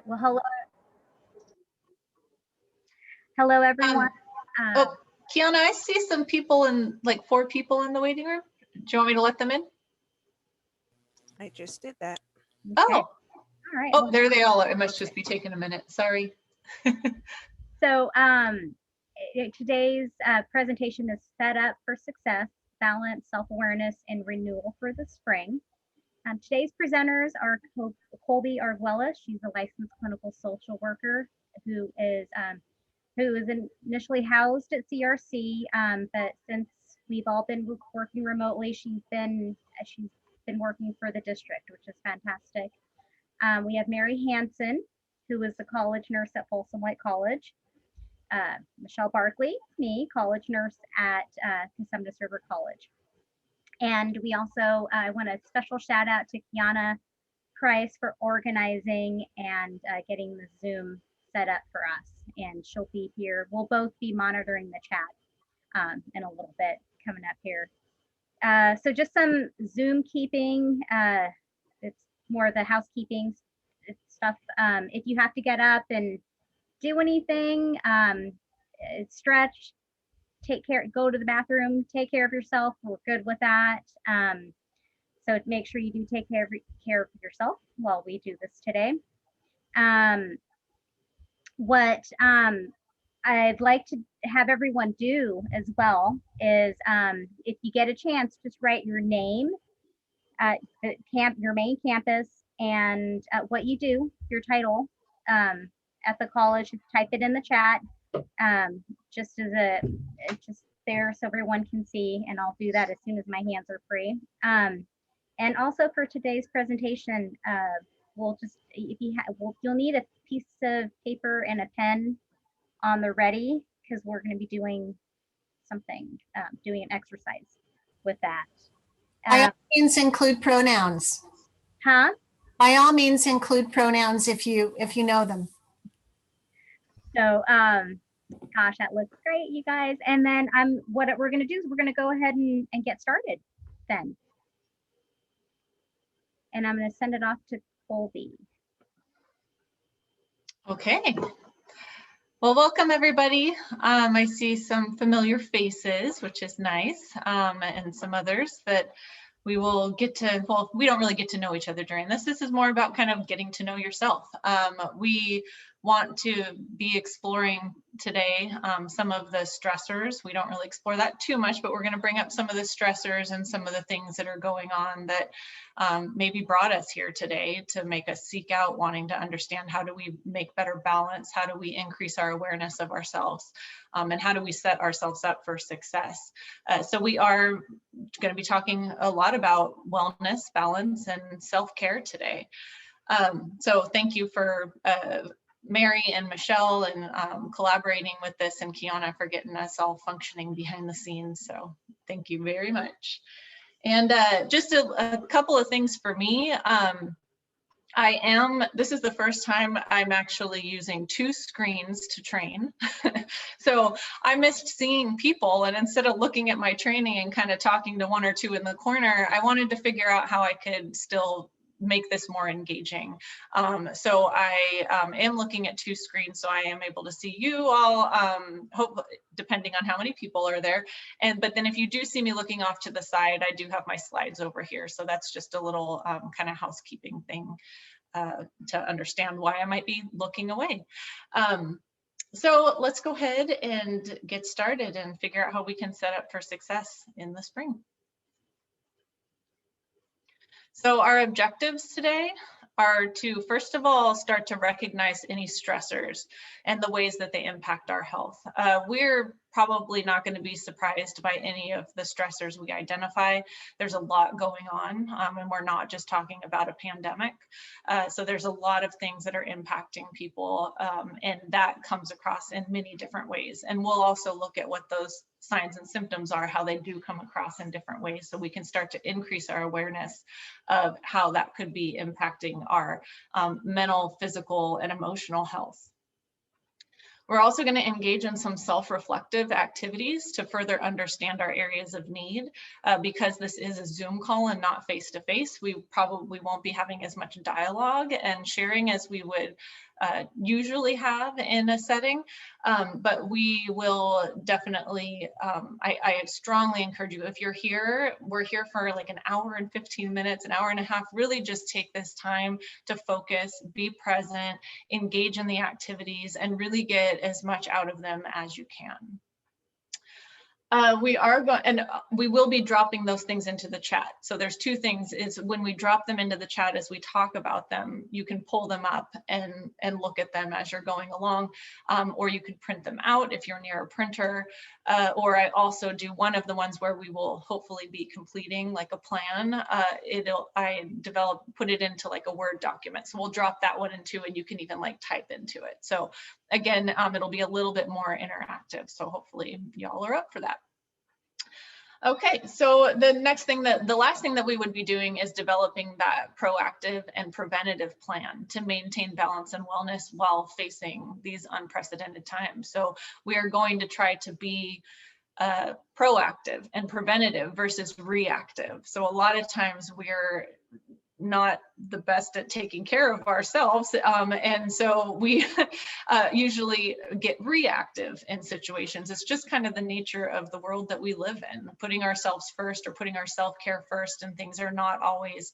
Well, hello everyone. Oh, Kiana, I see some people like 4 people in the waiting room. Do you want me to let them in? I just did that. Okay. Oh, All right. Oh, there they all are. It must just be taking a minute. Sorry. So today's presentation is Set Up for Success, Balance, Self-Awareness, and Renewal for the Spring. Today's presenters are Colby Arguella. She's a licensed clinical social worker who is initially housed at CRC, but since we've all been working remotely, she's been working for the district, which is fantastic. We have Mary Hansen, who is a college nurse at Folsom White College. Michelle Barkley, me, college nurse at Cosumnes River College. And we also want a special shout out to Kiana Price for organizing and getting the Zoom set up for us. And she'll be here. We'll both be monitoring the chat in a little bit coming up here. So just some Zoom keeping. It's more of the housekeeping stuff. If you have to get up and do anything, stretch, take care, go to the bathroom, take care of yourself. We're good with that. So make sure you do take care of yourself while we do this today. What I'd like to have everyone do as well is if you get a chance, just write your name, your main campus, and what you do, your title at the college. Type it in the chat, just there so everyone can see, and I'll do that as soon as my hands are free. And also for today's presentation, we'll just, you'll need a piece of paper and a pen on the ready, because we're going to be doing something, doing an exercise with that. By all means, include pronouns. Huh? By all means, include pronouns if you know them. So, gosh, that looks great, you guys. And then what we're going to do is we're going to go ahead and get started then. And I'm going to send it off to Colby. Okay. Well, welcome everybody. I see some familiar faces, which is nice, and some others that we will get to, well, we don't really get to know each other during this. This is more about kind of getting to know yourself. We want to be exploring today some of the stressors. We don't really explore that too much, but we're going to bring up some of the stressors and some of the things that are going on that maybe brought us here today to make us seek out wanting to understand how do we make better balance, how do we increase our awareness of ourselves, and how do we set ourselves up for success. So we are going to be talking a lot about wellness, balance, and self-care today. So thank you for Mary and Michelle and collaborating with this, and Kiana for getting us all functioning behind the scenes. So thank you very much. And just a couple of things for me. This is the first time I'm actually using 2 screens to train. So I missed seeing people, and instead of looking at my training and kind of talking to 1 or 2 in the corner, I wanted to figure out how I could still make this more engaging. So I am looking at 2 screens, so I am able to see you all, depending on how many people are there. But then if you do see me looking off to the side, I do have my slides over here. So that's just a little kind of housekeeping thing to understand why I might be looking away. So let's go ahead and get started and figure out how we can set up for success in the spring. So our objectives today are to, first of all, start to recognize any stressors and the ways that they impact our health. We're probably not going to be surprised by any of the stressors we identify. There's a lot going on, and we're not just talking about a pandemic. So there's a lot of things that are impacting people, and that comes across in many different ways. And we'll also look at what those signs and symptoms are, how they do come across in different ways, so we can start to increase our awareness of how that could be impacting our mental, physical, and emotional health. We're also going to engage in some self-reflective activities to further understand our areas of need. Because this is a Zoom call and not face-to-face, we probably won't be having as much dialogue and sharing as we would usually have in a setting. But we will definitely, I strongly encourage you, if you're here, we're here for like an hour and 15 minutes, an hour and a half, really just take this time to focus, be present, engage in the activities, and really get as much out of them as you can. We will be dropping those things into the chat. So there's two things, is when we drop them into the chat, as we talk about them, you can pull them up and look at them as you're going along, or you could print them out if you're near a printer, or I also do one of the ones where we will hopefully be completing like a plan. I put it into like a Word document. So we'll drop that one into, and you can even like type into it. So again, it'll be a little bit more interactive. So hopefully y'all are up for that. Okay, so the last thing that we would be doing is developing that proactive and preventative plan to maintain balance and wellness while facing these unprecedented times. So we are going to try to be proactive and preventative versus reactive. So a lot of times we're not the best at taking care of ourselves. And so we usually get reactive in situations. It's just kind of the nature of the world that we live in, putting ourselves first or putting our self-care first, and things are not always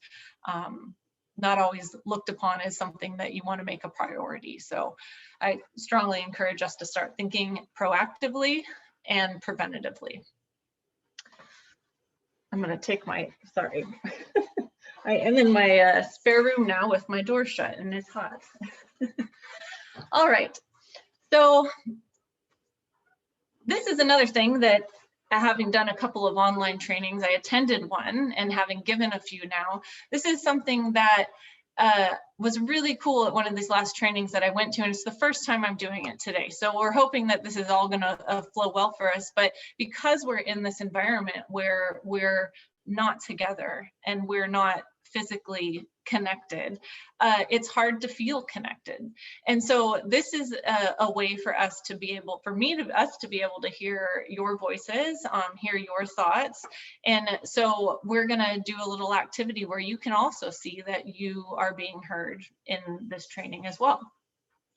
looked upon as something that you want to make a priority. So I strongly encourage us to start thinking proactively and preventatively. I'm going to take sorry. I am in my spare room now with my door shut, and it's hot. All right, so this is another thing that, having done a couple of online trainings, I attended one, and having given a few now, this is something that was really cool at one of these last trainings that I went to, and it's the first time I'm doing it today. So we're hoping that this is all going to flow well for us, but because we're in this environment where we're not together and we're not physically connected, it's hard to feel connected. And so this is a way for us to be able, us to be able to hear your voices, hear your thoughts. And so we're gonna do a little activity where you can also see that you are being heard in this training as well.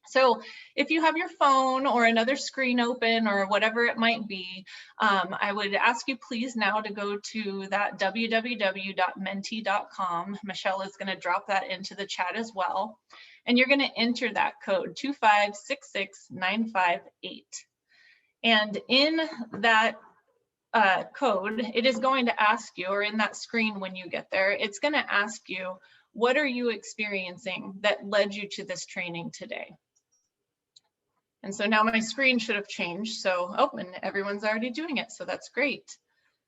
So if you have your phone or another screen open or whatever it might be, I would ask you please now to go to that www.menti.com. Michelle is going to drop that into the chat as well. And you're going to enter that code 2566958. And in that code, it is going to ask you, or in that screen when you get there, it's going to ask you, what are you experiencing that led you to this training today? And so now my screen should have changed. So, oh, and everyone's already doing it. So that's great.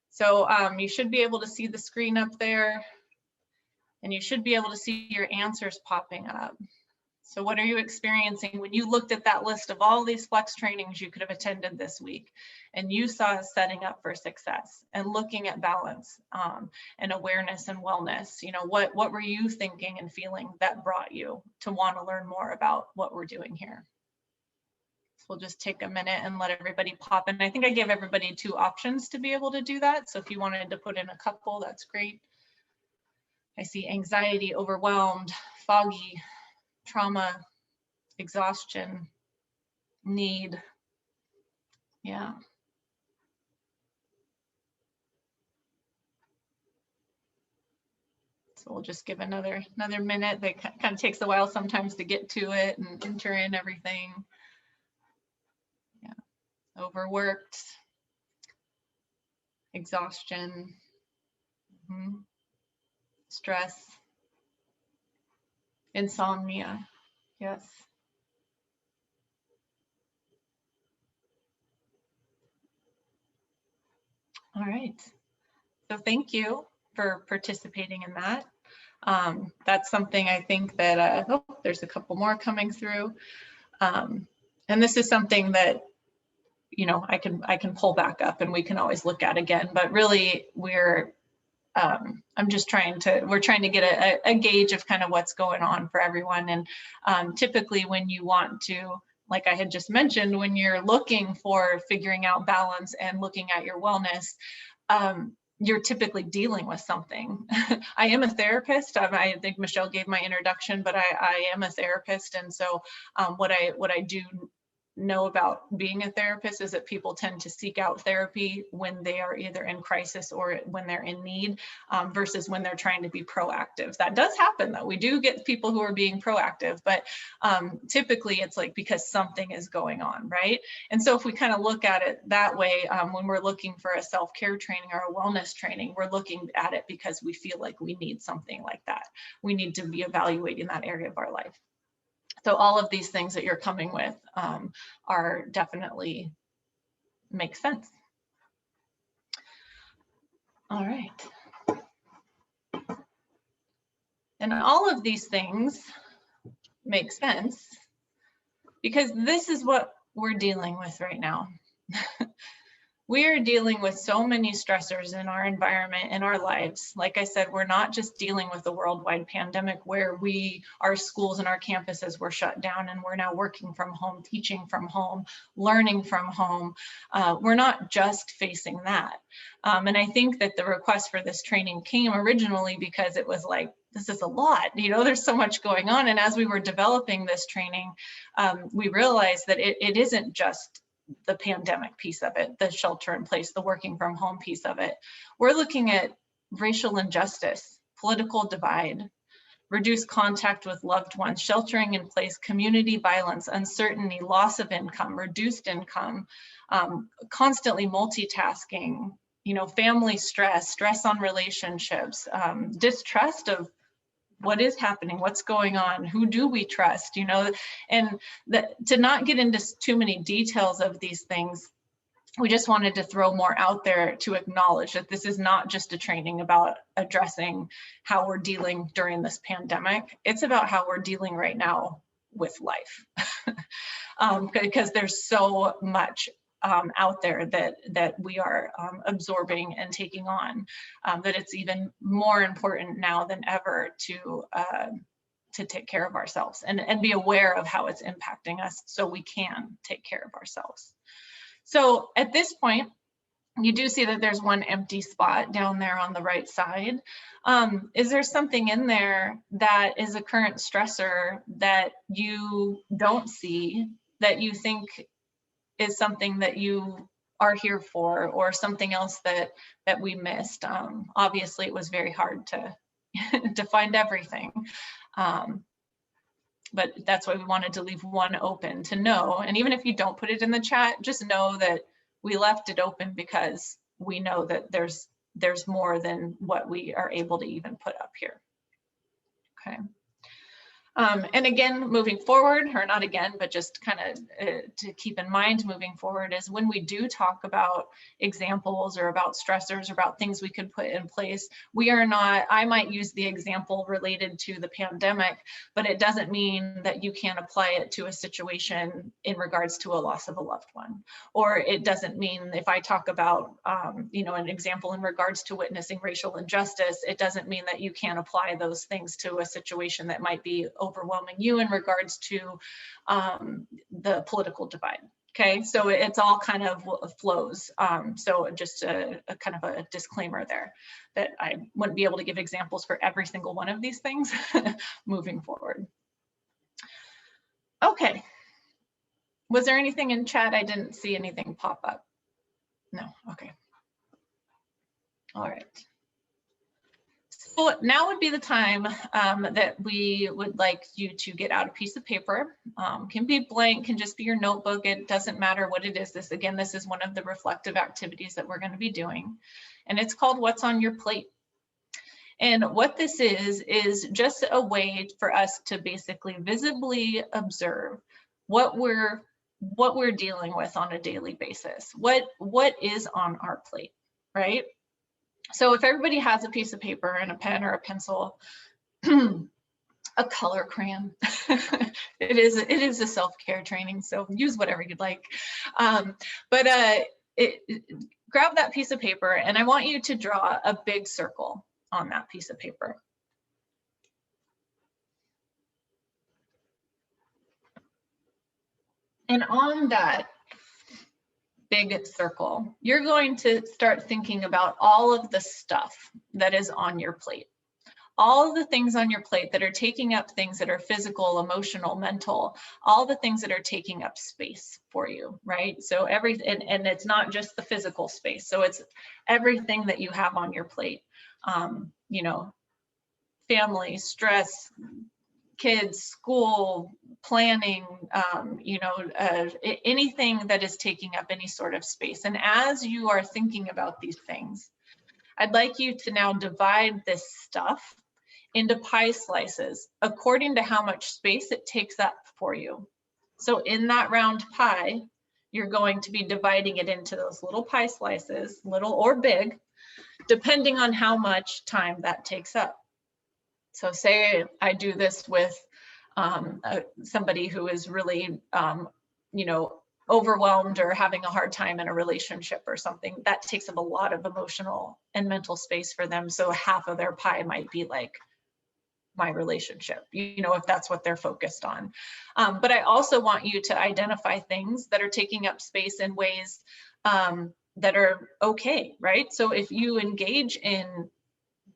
So you should be able to see the screen up there, and you should be able to see your answers popping up. So what are you experiencing when you looked at that list of all these flex trainings you could have attended this week, and you saw us setting up for success and looking at balance and awareness and wellness? You know, what were you thinking and feeling that brought you to want to learn more about what we're doing here? We'll just take a minute and let everybody pop in. I think I gave everybody 2 options to be able to do that. So if you wanted to put in a couple, that's great. I see anxiety, overwhelmed, foggy, trauma, exhaustion, need. Yeah. So we'll just give another minute. It kind of takes a while sometimes to get to it and enter in everything. Overworked, exhaustion, stress, insomnia, yes. All right, so thank you for participating in that. That's something I think that, oh, there's a couple more coming through. And this is something that, you know, I can pull back up and we can always look at again, but really we're we're trying to get a gauge of kind of what's going on for everyone. And typically when you want to like I had just mentioned, when you're looking for figuring out balance and looking at your wellness, you're typically dealing with something. I am a therapist. I think Michelle gave my introduction, but I am a therapist. And so what I do know about being a therapist is that people tend to seek out therapy when they are either in crisis or when they're in need, versus when they're trying to be proactive. That does happen though. We do get people who are being proactive, but typically it's like because something is going on, right? And so if we kind of look at it that way, when we're looking for a self-care training or a wellness training, we're looking at it because we feel like we need something like that. We need to be evaluating that area of our life. So all of these things that you're coming with are definitely make sense. All right. And all of these things make sense because this is what we're dealing with right now. We are dealing with so many stressors in our environment, in our lives. Like I said, we're not just dealing with a worldwide pandemic where our schools and our campuses were shut down and we're now working from home, teaching from home, learning from home. We're not just facing that. And I think that the request for this training came originally because it was like, this is a lot, there's so much going on. And as we were developing this training, we realized that it isn't just the pandemic piece of it, the shelter in place, the working from home piece of it. We're looking at racial injustice, political divide, reduced contact with loved ones, sheltering in place, community violence, uncertainty, loss of income, reduced income, constantly multitasking, family stress, stress on relationships, distrust of what is happening, what's going on, who do we trust, and to not get into too many details of these things, we just wanted to throw more out there to acknowledge that this is not just a training about addressing how we're dealing during this pandemic. It's about how we're dealing right now with life. Because there's so much out there that we are absorbing and taking on, that it's even more important now than ever to take care of ourselves and be aware of how it's impacting us so we can take care of ourselves. So at this point, you do see that there's one empty spot down there on the right side. Is there something in there that is a current stressor that you don't see, that you think is something that you are here for, or something else that we missed? Obviously, it was very hard to to find everything. But that's why we wanted to leave one open to know. And even if you don't put it in the chat, just know that we left it open because we know that there's more than what we are able to even put up here. Okay. And again, moving forward, or not again, but just kind of to keep in mind moving forward, is when we do talk about examples or about stressors or about things we could put in place, we are not, I might use the example related to the pandemic, but it doesn't mean that you can't apply it to a situation in regards to a loss of a loved one. Or it doesn't mean if I talk about, an example in regards to witnessing racial injustice, it doesn't mean that you can't apply those things to a situation that might be overwhelming you in regards to the political divide. Okay, so it's all kind of flows. So just a kind of a disclaimer there that I wouldn't be able to give examples for every single one of these things moving forward. Okay, was there anything in chat? I didn't see anything pop up. No, okay. All right. So now would be the time that we would like you to get out a piece of paper. Can be blank, can just be your notebook. It doesn't matter what it is. This is one of the reflective activities that we're going to be doing. And it's called What's on Your Plate. And what this is just a way for us to basically visibly observe what we're dealing with on a daily basis. What is on our plate, right? So if everybody has a piece of paper and a pen or a pencil, a color crayon, it is a self-care training, so use whatever you'd like. Grab that piece of paper and I want you to draw a big circle on that piece of paper. And on that big circle, you're going to start thinking about all of the stuff that is on your plate. All of the things on your plate that are taking up things that are physical, emotional, mental, all the things that are taking up space for you, right? So and it's not just the physical space. So it's everything that you have on your plate. You know, family, stress, kids, school, planning, you know, anything that is taking up any sort of space. And as you are thinking about these things, I'd like you to now divide this stuff into pie slices according to how much space it takes up for you. So in that round pie, you're going to be dividing it into those little pie slices, little or big, depending on how much time that takes up. So say I do this with somebody who is really, you know, overwhelmed or having a hard time in a relationship or something, that takes up a lot of emotional and mental space for them. So half of their pie might be like my relationship, you know, if that's what they're focused on. But I also want you to identify things that are taking up space in ways that are okay, right? So if you engage in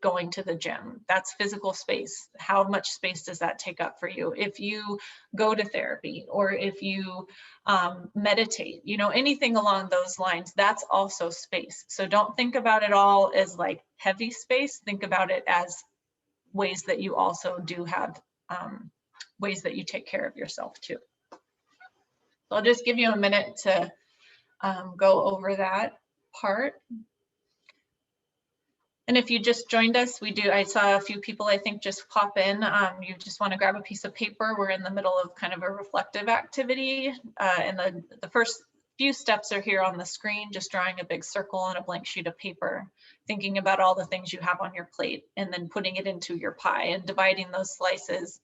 going to the gym, that's physical space. How much space does that take up for you? If you go to therapy or if you meditate, you know, anything along those lines, that's also space. So don't think about it all as like heavy space. Think about it as ways that you also do have ways that you take care of yourself too. So I'll just give you a minute to go over that part. And if you just joined us, I saw a few people, I think, just pop in. You just want to grab a piece of paper. We're in the middle of kind of a reflective activity. And the first few steps are here on the screen, just drawing a big circle on a blank sheet of paper, thinking about all the things you have on your plate, and then putting it into your pie and dividing those slices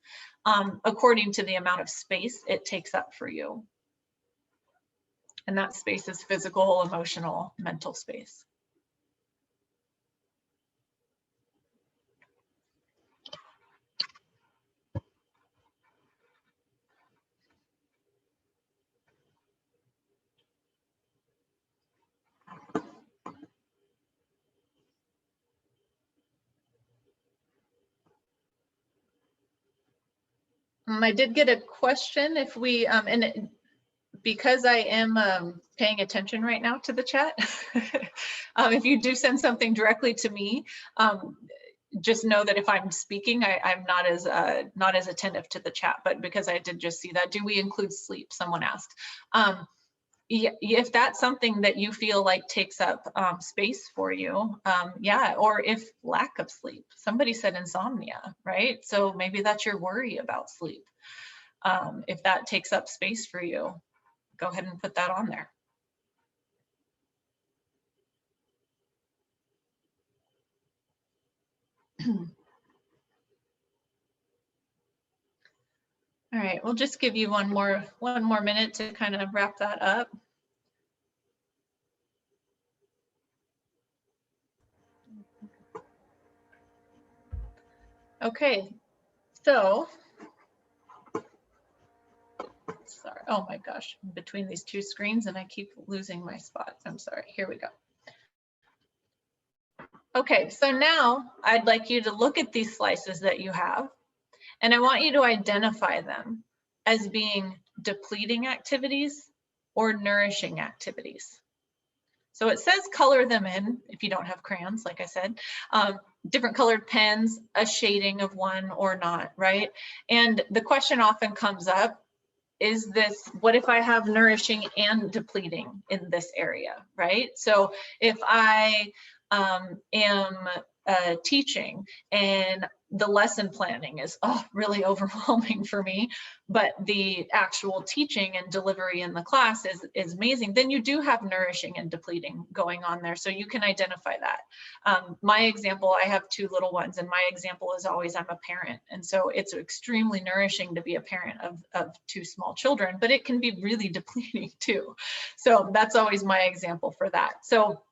according to the amount of space it takes up for you. And that space is physical, emotional, mental space. I did get a question if we, because I am paying attention right now to the chat, if you do send something directly to me, just know that if I'm speaking, I'm not as attentive to the chat, but because I did just see that, do we include sleep? Someone asked. If that's something that you feel like takes up space for you, yeah, or if lack of sleep. Somebody said insomnia, right? So maybe that's your worry about sleep. If that takes up space for you, go ahead and put that on there. All right, we'll just give you one more minute to kind of wrap that up. Okay, so, sorry, oh my gosh, I'm between these two screens and I keep losing my spot. I'm sorry, here we go. Okay, so now I'd like you to look at these slices that you have, and I want you to identify them as being depleting activities or nourishing activities. So it says color them in if you don't have crayons, like I said, different colored pens, a shading of one or not, right? And the question often comes up, is this, what if I have nourishing and depleting in this area, right? So if I am teaching and the lesson planning is really overwhelming for me, but the actual teaching and delivery in the class is amazing, then you do have nourishing and depleting going on there. So you can identify that. My example, I have two little ones, and my example is always I'm a parent. And so it's extremely nourishing to be a parent of two small children, but it can be really depleting too. So that's always my example for that. So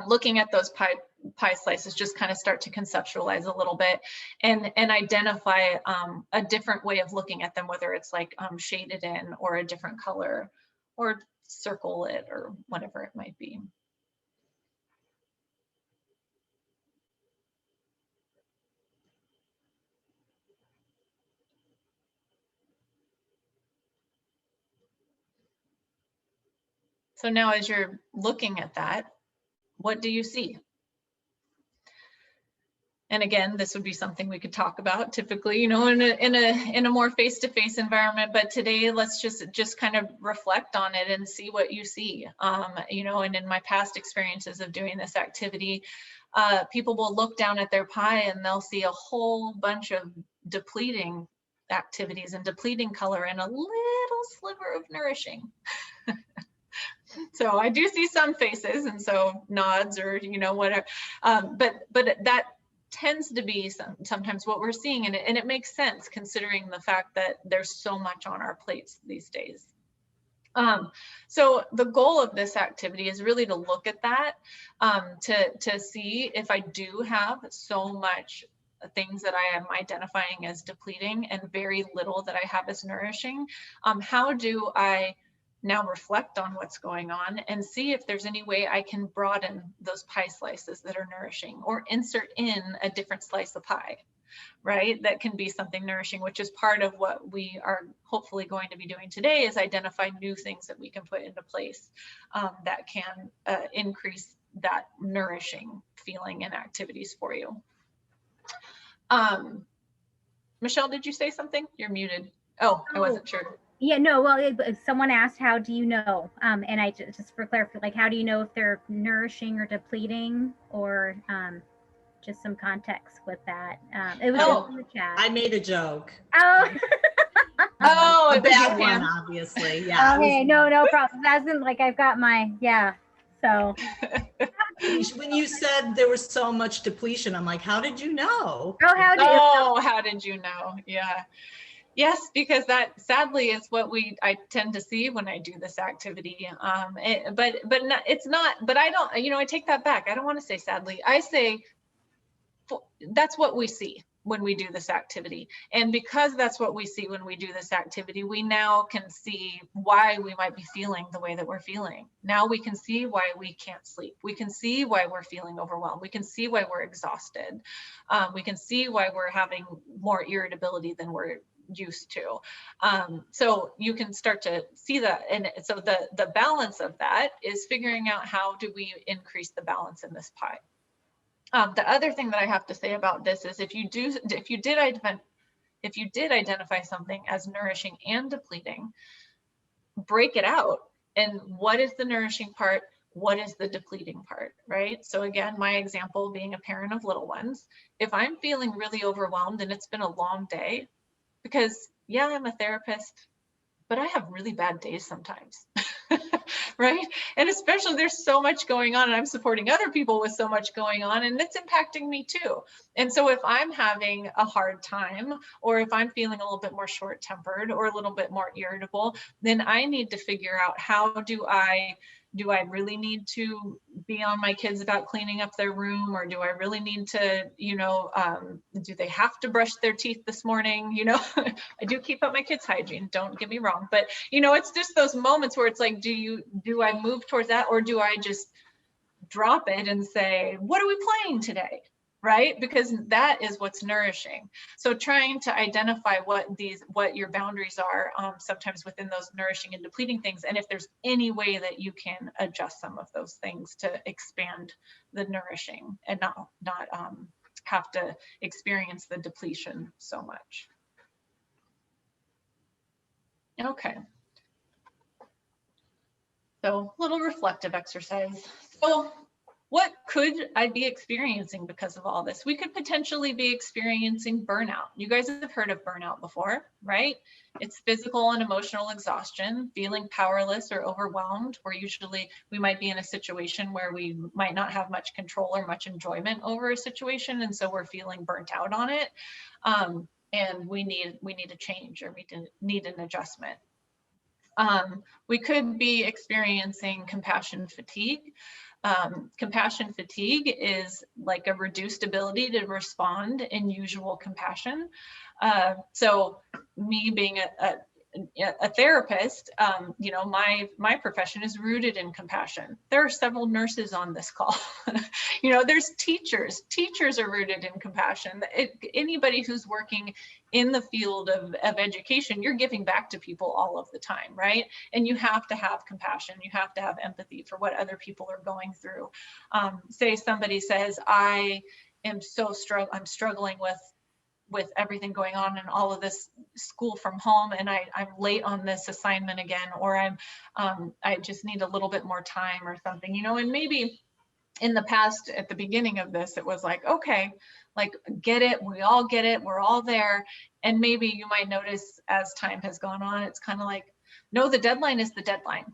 looking at those pie pie slices, just kind of start to conceptualize a little bit and identify a different way of looking at them, whether it's like shaded in or a different color or circle it or whatever it might be. So now as you're looking at that, what do you see? And again, this would be something we could talk about typically, you know, in a more face-to-face environment. But today, let's just kind of reflect on it and see what you see. You know, and in my past experiences of doing this activity, people will look down at their pie and they'll see a whole bunch of depleting activities and depleting color and a little sliver of nourishing. So I do see some faces, and so nods or, you know, whatever. But that tends to be sometimes what we're seeing, and it makes sense considering the fact that there's so much on our plates these days. So the goal of this activity is really to look at that, to see if I do have so much things that I am identifying as depleting and very little that I have as nourishing. How do I now reflect on what's going on and see if there's any way I can broaden those pie slices that are nourishing, or insert in a different slice of pie, right? That can be something nourishing, which is part of what we are hopefully going to be doing today, is identify new things that we can put into place that can increase that nourishing feeling and activities for you. Michelle, did you say something? You're muted. Oh, I wasn't sure. Yeah, no, well, someone asked, how do you know? And I just for clarification, like, how do you know if they're nourishing or depleting, or just some context with that? It was in the chat. I made a joke. Oh, oh, a bad one, obviously. Yeah. okay, no problem. That's in, like, I've got my, yeah. So when you said there was so much depletion, I'm like, how did you know? Oh, how did you know? Yeah. Yes, because that sadly is what I tend to see when I do this activity. But I don't, you know, I take that back. I don't want to say sadly. I say that's what we see when we do this activity. And because that's what we see when we do this activity, we now can see why we might be feeling the way that we're feeling. Now we can see why we can't sleep. We can see why we're feeling overwhelmed. We can see why we're exhausted. We can see why we're having more irritability than we're used to. So you can start to see that. And so the balance of that is figuring out, how do we increase the balance in this pie? The other thing that I have to say about this is, if you did identify something as nourishing and depleting, break it out. And what is the nourishing part? What is the depleting part, right? So again, my example being a parent of little ones, if I'm feeling really overwhelmed and it's been a long day, because yeah, I'm a therapist, but I have really bad days sometimes, right? And especially there's so much going on, and I'm supporting other people with so much going on, and it's impacting me too. And so if I'm having a hard time, or if I'm feeling a little bit more short-tempered or a little bit more irritable, then I need to figure out, how do I really need to be on my kids about cleaning up their room? Or do I really need to, you know, do they have to brush their teeth this morning? You know, I do keep up my kids' hygiene, don't get me wrong, but you know, it's just those moments where it's like, do I move towards that, or do I just drop it and say, what are we playing today? Right? Because that is what's nourishing. So trying to identify what your boundaries are, sometimes within those nourishing and depleting things, and if there's any way that you can adjust some of those things to expand the nourishing and not have to experience the depletion so much. Okay. So a little reflective exercise. So what could I be experiencing because of all this? We could potentially be experiencing burnout. You guys have heard of burnout before, right? It's physical and emotional exhaustion, feeling powerless or overwhelmed, where usually we might be in a situation where we might not have much control or much enjoyment over a situation, and so we're feeling burnt out on it. And we need a change, or we need an adjustment. We could be experiencing compassion fatigue. Compassion fatigue is like a reduced ability to respond in usual compassion. So me being a therapist, you know, my profession is rooted in compassion. There are several nurses on this call. You know, there's teachers. Teachers are rooted in compassion. Anybody who's working in the field of education, you're giving back to people all of the time, right? And you have to have compassion. You have to have empathy for what other people are going through. Say somebody says, I'm struggling with everything going on and all of this school from home, and I'm late on this assignment again, or I just need a little bit more time or something, you know. And maybe in the past, at the beginning of this, it was like, okay, like, get it, we all get it, we're all there. And maybe you might notice as time has gone on, it's kind of like, no, the deadline is the deadline.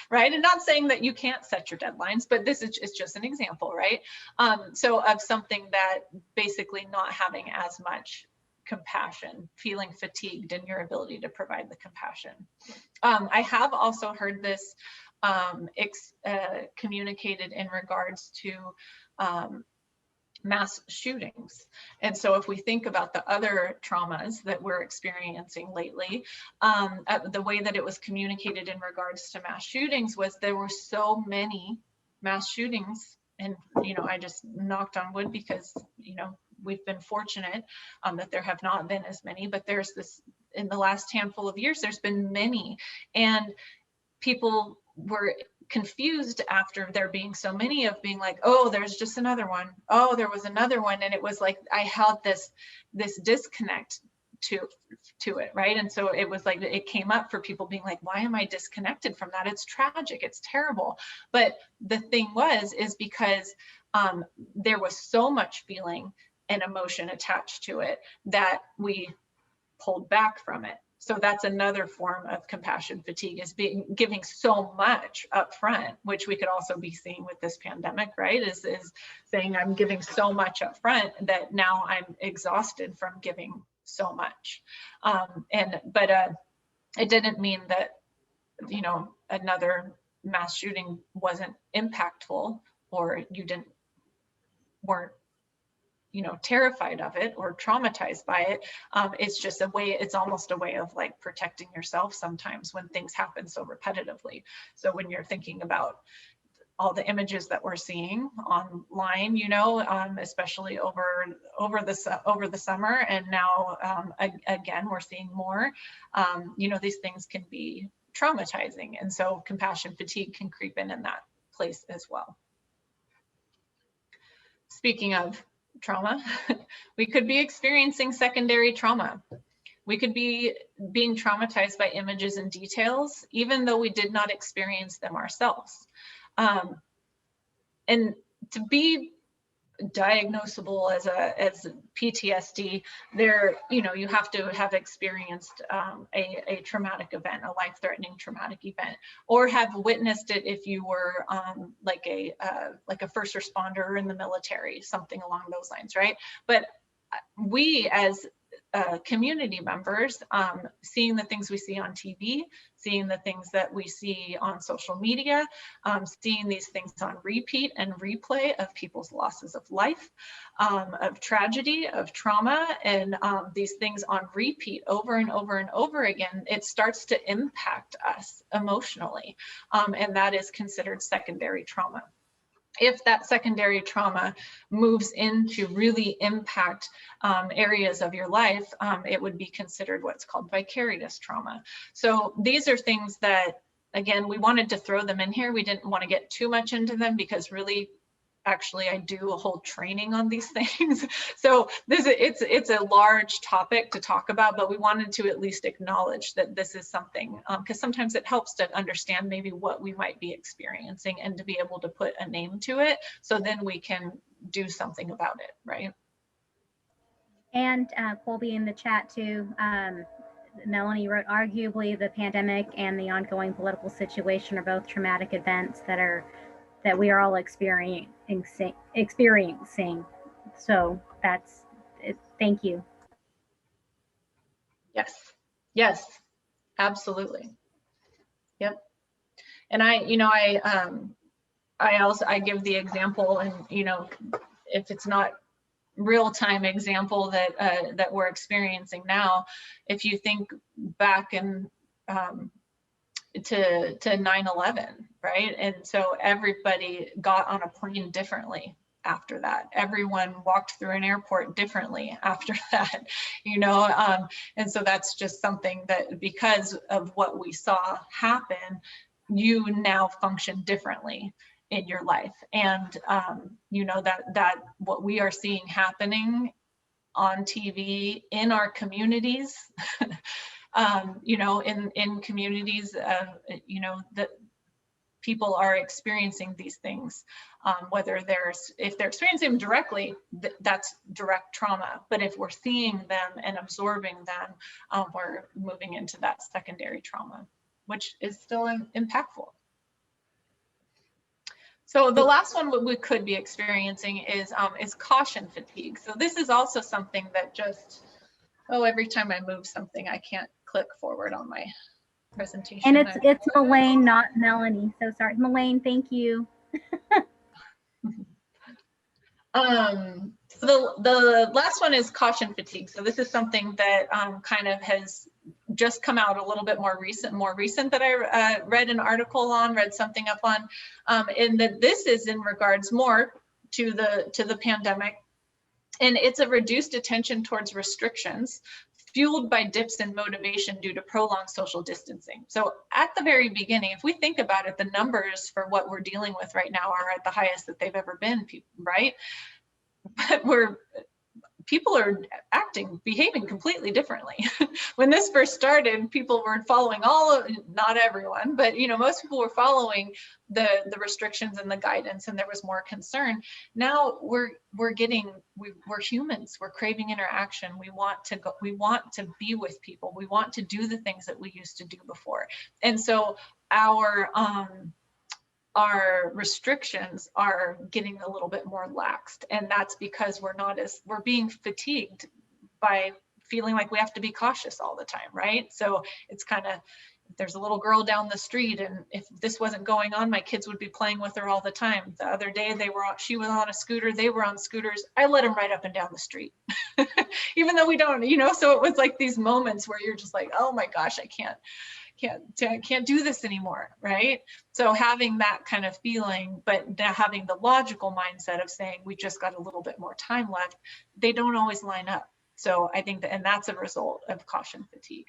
Right? And not saying that you can't set your deadlines, but this is just an example, right? So of something that basically not having as much compassion, feeling fatigued in your ability to provide the compassion. I have also heard this communicated in regards to mass shootings. And so if we think about the other traumas that we're experiencing lately, the way that it was communicated in regards to mass shootings was there were so many mass shootings. And, you know, I just knocked on wood because, you know, we've been fortunate that there have not been as many, but there's this, in the last handful of years, there's been many. And people were confused after there being so many of being like, oh, there's just another one. Oh, there was another one. And it was like, I held this disconnect to it, right? And so it was like, it came up for people being like, why am I disconnected from that? It's tragic, it's terrible. But the thing is because there was so much feeling and emotion attached to it that we pulled back from it. So that's another form of compassion fatigue, is giving so much up front, which we could also be seeing with this pandemic, right? Is saying I'm giving so much up front that now I'm exhausted from giving so much. But it didn't mean that, you know, another mass shooting wasn't impactful, or you weren't, you know, terrified of it or traumatized by it. It's just a way, it's almost a way of like protecting yourself sometimes when things happen so repetitively. So when you're thinking about all the images that we're seeing online, you know, especially over the summer, and now again we're seeing more, you know, these things can be traumatizing, and so compassion fatigue can creep in that place as well. Speaking of trauma, we could be experiencing secondary trauma. We could be being traumatized by images and details, even though we did not experience them ourselves. And to be diagnosable as PTSD, there, you know, you have to have experienced a traumatic event, a life-threatening traumatic event, or have witnessed it if you were like a first responder or in the military, something along those lines, right? But we as community members, seeing the things we see on TV, seeing the things that we see on social media, seeing these things on repeat and replay of people's losses of life, of tragedy, of trauma, and these things on repeat over and over and over again, it starts to impact us emotionally, and that is considered secondary trauma. If that secondary trauma moves in to really impact areas of your life, it would be considered what's called vicarious trauma. So these are things that, again, we wanted to throw them in here. We didn't want to get too much into them because really, actually, I do a whole training on these things. So it's a large topic to talk about, but we wanted to at least acknowledge that this is something, because sometimes it helps to understand maybe what we might be experiencing and to be able to put a name to it, so then we can do something about it, right? And Colby in the chat too, Melanie wrote, arguably the pandemic and the ongoing political situation are both traumatic events that we are all experiencing. So that's it. Thank you. Yes, absolutely. Yep. And I I give the example, and you know, if it's not real-time example that that we're experiencing now, if you think back and to 9/11, right? And so everybody got on a plane differently after that. Everyone walked through an airport differently after that, you know. And so that's just something that, because of what we saw happen, you now function differently in your life. And you know, that what we are seeing happening on TV in our communities, you know, in communities, you know, that people are experiencing these things, whether if they're experiencing them directly, that's direct trauma. But if we're seeing them and absorbing them, we're moving into that secondary trauma, which is still impactful. So the last one we could be experiencing is caution fatigue. So this is also something that just, oh, every time I move something, I can't click forward on my presentation. And it's Melaine, not Melanie. So sorry, Melaine. Thank you. So the last one is caution fatigue. So this is something that kind of has just come out a little bit more recent that I read an article on, read something up on, and that this is in regards more to the pandemic. And it's a reduced attention towards restrictions fueled by dips in motivation due to prolonged social distancing. So at the very beginning, if we think about it, the numbers for what we're dealing with right now are at the highest that they've ever been, right? But people are behaving completely differently. When this first started, people were following not everyone, but you know, most people were following the restrictions and the guidance, and there was more concern. Now we're humans. We're craving interaction. We want to be with people. We want to do the things that we used to do before. And so our restrictions are getting a little bit more laxed, and that's because we're being fatigued by feeling like we have to be cautious all the time, right? So it's kind of, there's a little girl down the street, and if this wasn't going on, my kids would be playing with her all the time. The other day she was on a scooter, they were on scooters, I let them right up and down the street. Even though we don't, you know. So it was like these moments where you're just like, oh my gosh, I can't do this anymore, right? So having that kind of feeling, but having the logical mindset of saying we just got a little bit more time left, they don't always line up. So I think and that's a result of caution fatigue.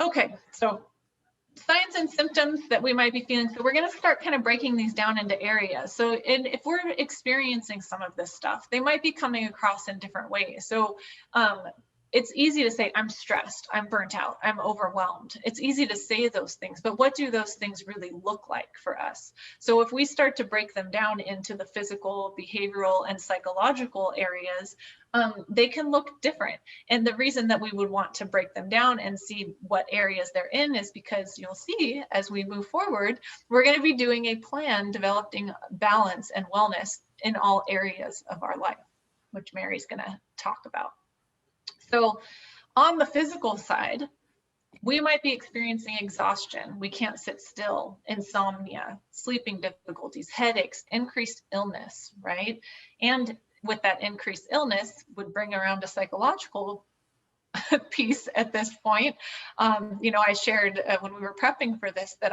Okay, so signs and symptoms that we might be feeling. So we're going to start kind of breaking these down into areas. So if we're experiencing some of this stuff, they might be coming across in different ways. So it's easy to say, I'm stressed, I'm burnt out, I'm overwhelmed. It's easy to say those things, but what do those things really look like for us? So if we start to break them down into the physical, behavioral, and psychological areas, they can look different. And the reason that we would want to break them down and see what areas they're in is because you'll see as we move forward, we're going to be doing a plan developing balance and wellness in all areas of our life, which Mary's going to talk about. So on the physical side, we might be experiencing exhaustion. We can't sit still, insomnia, sleeping difficulties, headaches, increased illness, right? And with that increased illness would bring around a psychological piece at this point. You know, I shared when we were prepping for this that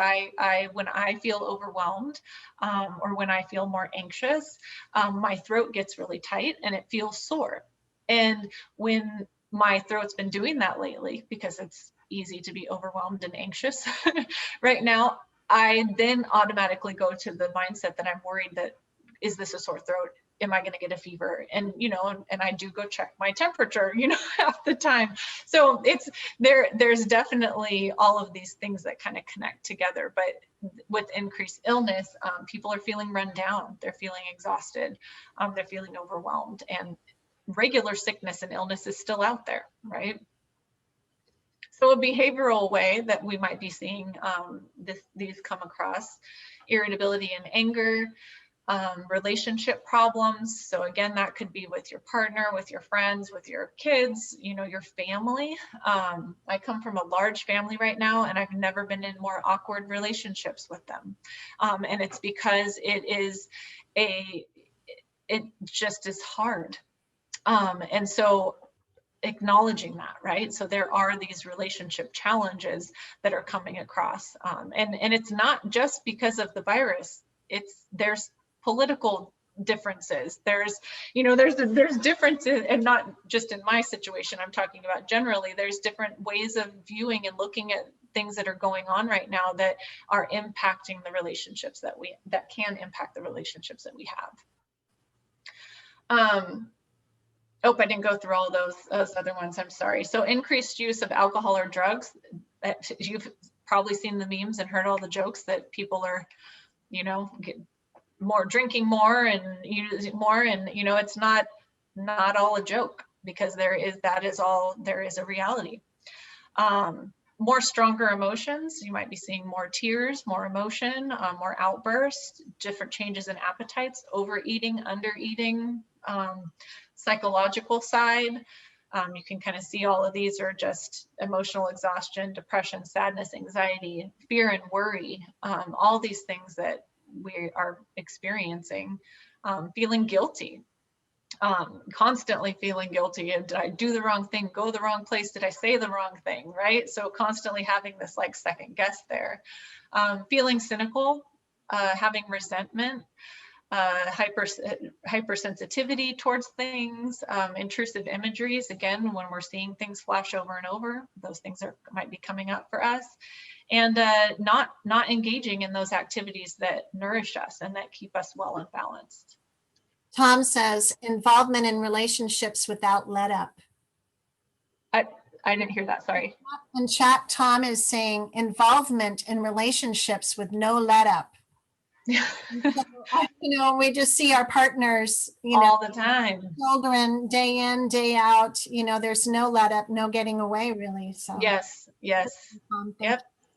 when I feel overwhelmed or when I feel more anxious, my throat gets really tight and it feels sore. And when my throat's been doing that lately, because it's easy to be overwhelmed and anxious right now, I then automatically go to the mindset that I'm worried that, is this a sore throat? Am I going to get a fever? And, you know, and I do go check my temperature, you know, half the time. So there's definitely all of these things that kind of connect together. But with increased illness, people are feeling run down. They're feeling exhausted. They're feeling overwhelmed, and regular sickness and illness is still out there, right? So a behavioral way that we might be seeing these come across: irritability and anger, relationship problems. So again, that could be with your partner, with your friends, with your kids, you know, your family. I come from a large family right now, and I've never been in more awkward relationships with them. And it's because it just is hard. And so acknowledging that, right? So there are these relationship challenges that are coming across. And it's not just because of the virus. There's political differences. There's differences, and not just in my situation, I'm talking about generally. There's different ways of viewing and looking at things that are going on right now that are impacting the relationships that can impact the relationships that we have. Oh, I didn't go through all those other ones. I'm sorry. So increased use of alcohol or drugs. You've probably seen the memes and heard all the jokes that people are, you know, drinking more and using more. And, you know, it's not all a joke, because there is a reality. More stronger emotions. You might be seeing more tears, more emotion, more outbursts, different changes in appetites, overeating, undereating. Psychological side, you can kind of see all of these are just emotional exhaustion, depression, sadness, anxiety, fear, and worry. All these things that we are experiencing. Feeling guilty, constantly feeling guilty. Did I do the wrong thing? Go the wrong place? Did I say the wrong thing? Right? So constantly having this like second guess there. Feeling cynical, having resentment. Hypersensitivity towards things, intrusive imageries. Again, when we're seeing things flash over and over, those things might be coming up for us, and not engaging in those activities that nourish us and that keep us well and balanced. Tom says involvement in relationships without let up. I didn't hear that, sorry. In chat, Tom is saying involvement in relationships with no let up. So, you know, we just see our partners, you know, all the time, children, day in, day out, you know, there's no let up, no getting away, really. So yes, yep,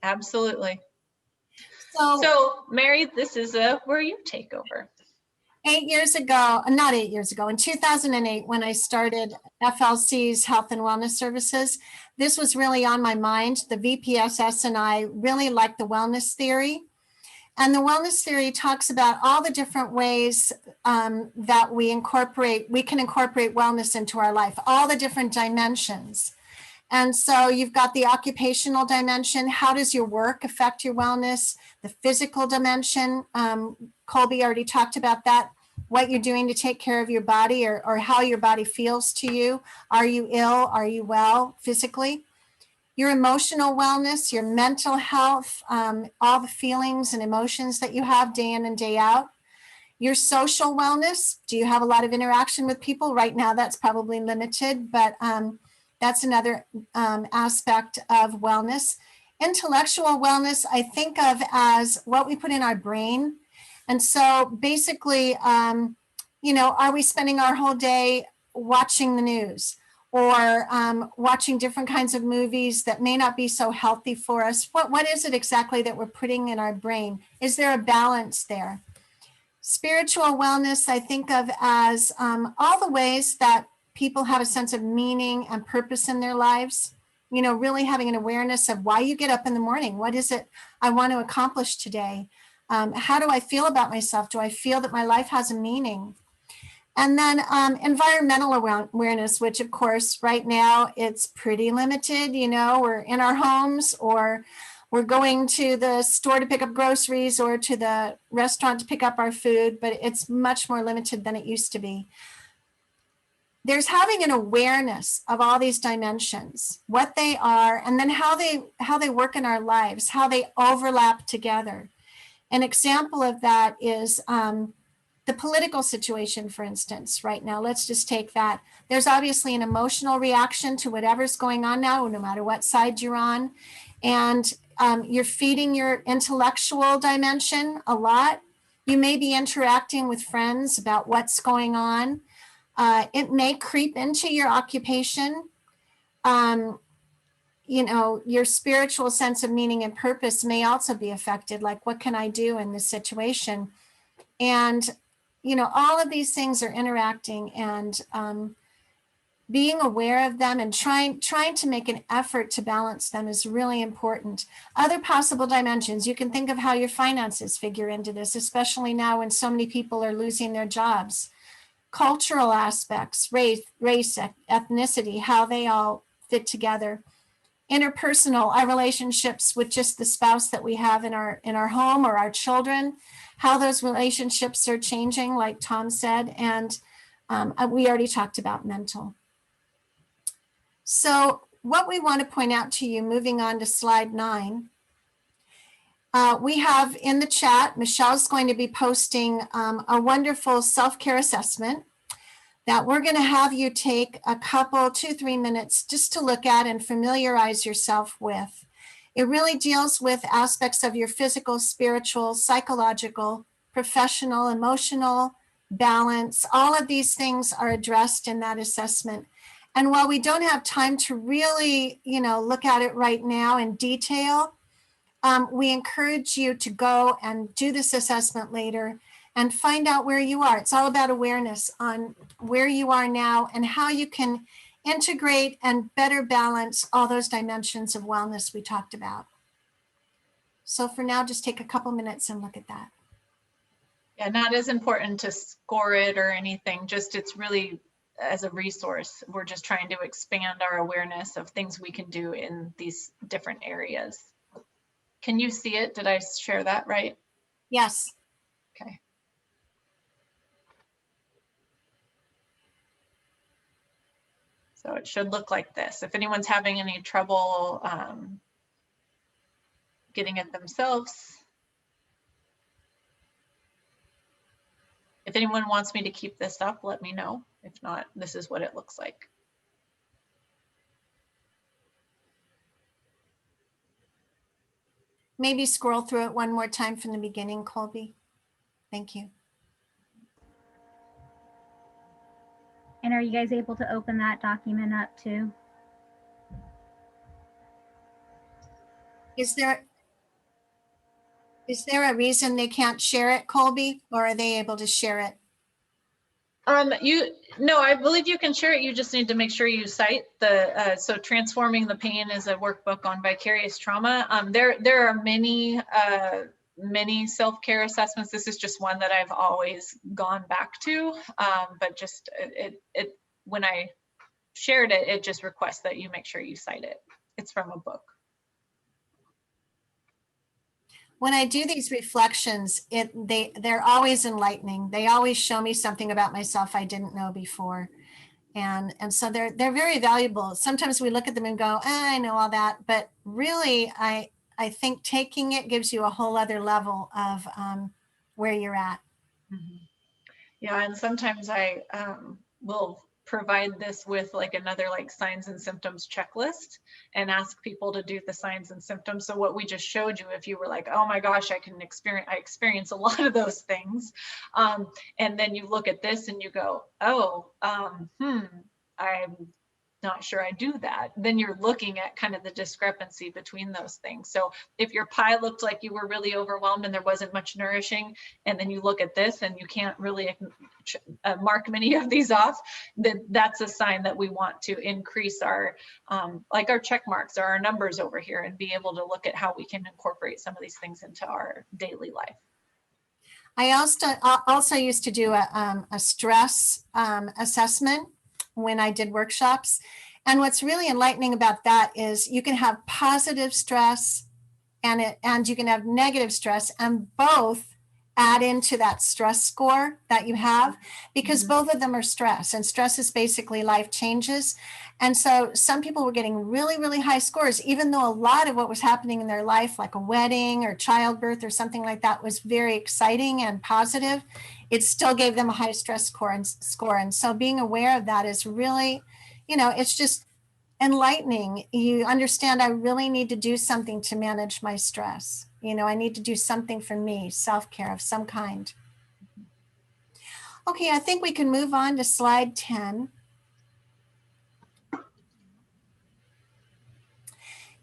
absolutely. So Mary, this is where you take over. 8 years ago, not 8 years ago, in 2008, when I started FLC's Health and Wellness Services, this was really on my mind. The VPSS and I really like the wellness theory. And the wellness theory talks about all the different ways that we can incorporate wellness into our life, all the different dimensions. And so you've got the occupational dimension. How does your work affect your wellness? The physical dimension, Colby already talked about that, what you're doing to take care of your body or how your body feels to you. Are you ill? Are you well physically? Your emotional wellness, your mental health, all the feelings and emotions that you have day in and day out. Your social wellness, do you have a lot of interaction with people? Right now, that's probably limited, but that's another aspect of wellness. Intellectual wellness, I think of as what we put in our brain. And so basically, you know, are we spending our whole day watching the news? Or watching different kinds of movies that may not be so healthy for us? What is it exactly that we're putting in our brain? Is there a balance there? Spiritual wellness, I think of as all the ways that people have a sense of meaning and purpose in their lives. You know, really having an awareness of why you get up in the morning. What is it I want to accomplish today? How do I feel about myself? Do I feel that my life has a meaning? And then environmental awareness, which of course, right now it's pretty limited. You know, we're in our homes or we're going to the store to pick up groceries or to the restaurant to pick up our food, but it's much more limited than it used to be. There's having an awareness of all these dimensions, what they are, and then how they work in our lives, how they overlap together. An example of that is the political situation, for instance, right now. Let's just take that. There's obviously an emotional reaction to whatever's going on now, no matter what side you're on. And you're feeding your intellectual dimension a lot. You may be interacting with friends about what's going on. It may creep into your occupation. You know, your spiritual sense of meaning and purpose may also be affected. Like, what can I do in this situation? And, all of these things are interacting, and being aware of them and trying to make an effort to balance them is really important. Other possible dimensions, you can think of how your finances figure into this, especially now when so many people are losing their jobs. Cultural aspects, race, ethnicity, how they all fit together. Interpersonal, our relationships with just the spouse that we have in our home, or our children, how those relationships are changing, like Tom said. And we already talked about mental. So what we want to point out to you, moving on to slide 9, we have in the chat, Michelle's going to be posting a wonderful self-care assessment that we're going to have you take a couple, 2-3 minutes just to look at and familiarize yourself with. It really deals with aspects of your physical, spiritual, psychological, professional, emotional, balance. All of these things are addressed in that assessment. And while we don't have time to really, look at it right now in detail, we encourage you to go and do this assessment later and find out where you are. It's all about awareness on where you are now and how you can integrate and better balance all those dimensions of wellness we talked about. So for now, just take a couple minutes and look at that. Yeah, not as important to score it or anything, just it's really as a resource. We're just trying to expand our awareness of things we can do in these different areas. Can you see it? Did I share that right? Yes. Okay. So it should look like this. If anyone's having any trouble getting it themselves, if anyone wants me to keep this up, let me know. If not, this is what it looks like. Maybe scroll through it one more time from the beginning, Colby. Thank you. And are you guys able to open that document up too? Is there a reason they can't share it, Colby, or are they able to share it? No, I believe you can share it. You just need to make sure you cite the, so Transforming the Pain is a workbook on vicarious trauma. There are many self-care assessments. This is just one that I've always gone back to, but just when I shared it, it just requests that you make sure you cite it. It's from a book. When I do these reflections, they're always enlightening. They always show me something about myself I didn't know before. And so they're very valuable. Sometimes we look at them and go, I know all that. But really, I think taking it gives you a whole other level of where you're at. Mm-hmm. Yeah, and sometimes I will provide this with like another like signs and symptoms checklist and ask people to do the signs and symptoms. So what we just showed you, if you were like, oh my gosh, I experience a lot of those things. And then you look at this and you go, oh, I'm not sure I do that. Then you're looking at kind of the discrepancy between those things. So if your pie looked like you were really overwhelmed and there wasn't much nourishing, and then you look at this and you can't really mark many of these off, then that's a sign that we want to increase our, like our check marks or our numbers over here, and be able to look at how we can incorporate some of these things into our daily life. I also used to do a stress assessment when I did workshops. And what's really enlightening about that is you can have positive stress and you can have negative stress, and both add into that stress score that you have, because both of them are stress, and stress is basically life changes. And so some people were getting really, really high scores, even though a lot of what was happening in their life, like a wedding or childbirth or something like that, was very exciting and positive. It still gave them a high stress score. And so being aware of that is really, it's just enlightening. You understand, I really need to do something to manage my stress. I need to do something for me, self-care of some kind. Okay, I think we can move on to slide 10.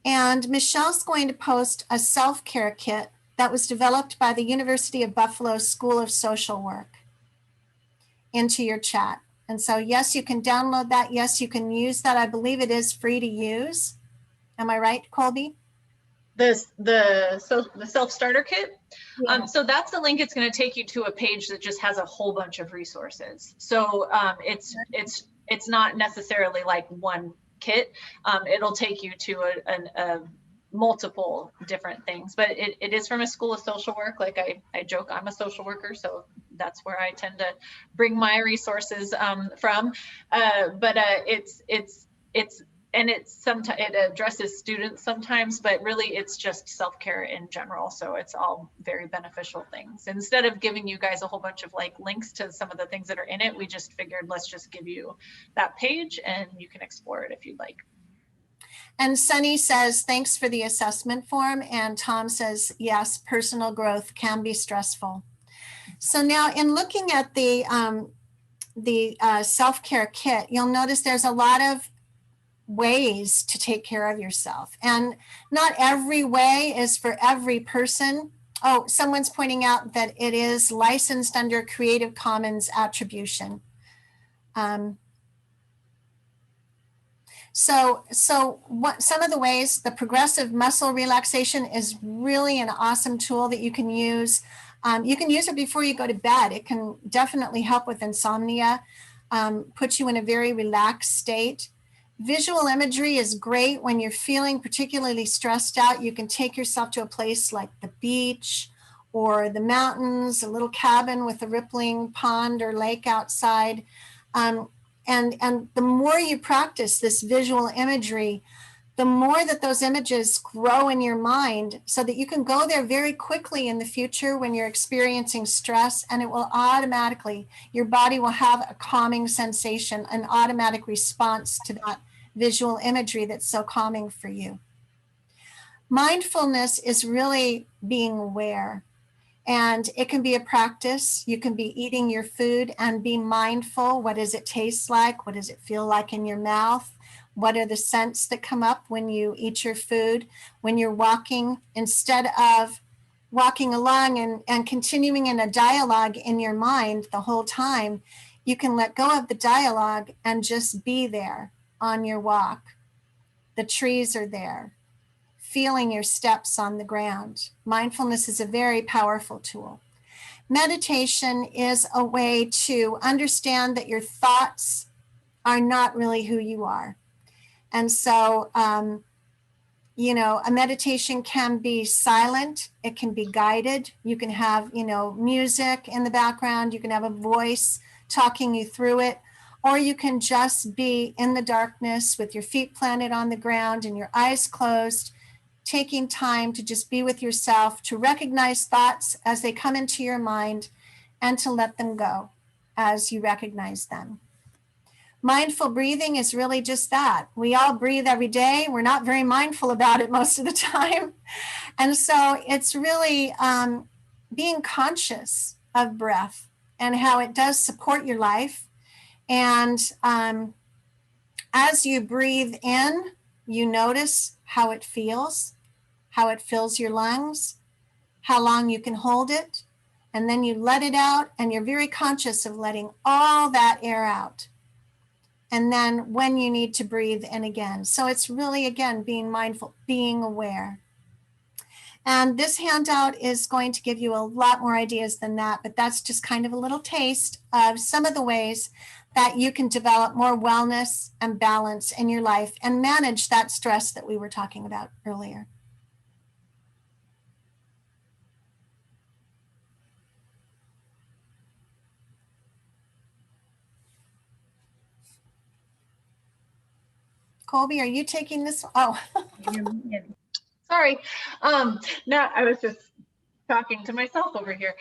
And Michelle's going to post a self-care kit that was developed by the University of Buffalo School of Social Work into your chat. And so, yes, you can download that. Yes, you can use that. I believe it is free to use. Am I right, Colby? The self-starter kit. Yeah. So that's the link. It's going to take you to a page that just has a whole bunch of resources. So it's not necessarily like one kit. It'll take you to a multiple different things, but it is from a school of social work. Like I joke, I'm a social worker, so that's where I tend to bring my resources from. But sometimes it addresses students sometimes, but really it's just self-care in general. So it's all very beneficial things. Instead of giving you guys a whole bunch of like links to some of the things that are in it, we just figured let's just give you that page and you can explore it if you'd like. And Sunny says, thanks for the assessment form. And Tom says, yes, personal growth can be stressful. So now in looking at the self-care kit, you'll notice there's a lot of ways to take care of yourself. And not every way is for every person. Oh, someone's pointing out that it is licensed under Creative Commons attribution. So what some of the ways, the progressive muscle relaxation is really an awesome tool that you can use. You can use it before you go to bed. It can definitely help with insomnia, put you in a very relaxed state. Visual imagery is great when you're feeling particularly stressed out. You can take yourself to a place like the beach or the mountains, a little cabin with a rippling pond or lake outside. And the more you practice this visual imagery, the more that those images grow in your mind so that you can go there very quickly in the future when you're experiencing stress, and it will automatically, your body will have a calming sensation, an automatic response to that visual imagery that's so calming for you. Mindfulness is really being aware. And it can be a practice. You can be eating your food and be mindful. What does it taste like? What does it feel like in your mouth? What are the scents that come up when you eat your food? When you're walking, instead of walking along and continuing in a dialogue in your mind the whole time, you can let go of the dialogue and just be there on your walk. The trees are there. Feeling your steps on the ground. Mindfulness is a very powerful tool. Meditation is a way to understand that your thoughts are not really who you are. And so, you know, a meditation can be silent. It can be guided. You can have, you know, music in the background. You can have a voice talking you through it. Or you can just be in the darkness with your feet planted on the ground and your eyes closed, taking time to just be with yourself, to recognize thoughts as they come into your mind and to let them go as you recognize them. Mindful breathing is really just that. We all breathe every day. We're not very mindful about it most of the time. And so it's really being conscious of breath and how it does support your life. And as you breathe in, you notice how it feels, how it fills your lungs, how long you can hold it, and then you let it out, and you're very conscious of letting all that air out. And then when you need to breathe in again. So it's really, again, being mindful, being aware. And this handout is going to give you a lot more ideas than that, but that's just kind of a little taste of some of the ways that you can develop more wellness and balance in your life and manage that stress that we were talking about earlier. Colby, are you taking this? Oh. Sorry. No, I was just talking to myself over here.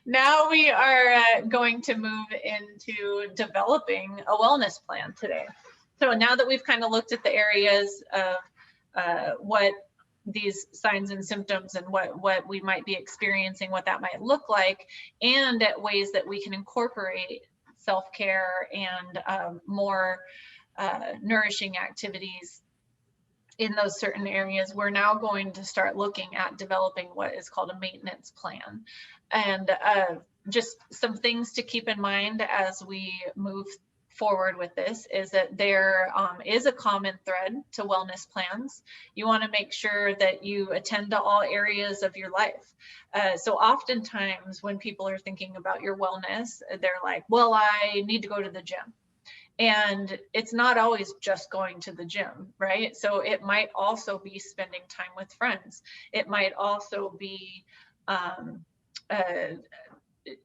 Now we are going to move into developing a wellness plan today. So now that we've kind of looked at the areas of what these signs and symptoms and what we might be experiencing, what that might look like, and at ways that we can incorporate self-care and more nourishing activities in those certain areas, we're now going to start looking at developing what is called a maintenance plan. And just some things to keep in mind as we move forward with this is that there is a common thread to wellness plans. You want to make sure that you attend to all areas of your life. So oftentimes when people are thinking about your wellness, they're like, well, I need to go to the gym. And it's not always just going to the gym, right? So it might also be spending time with friends. It might also be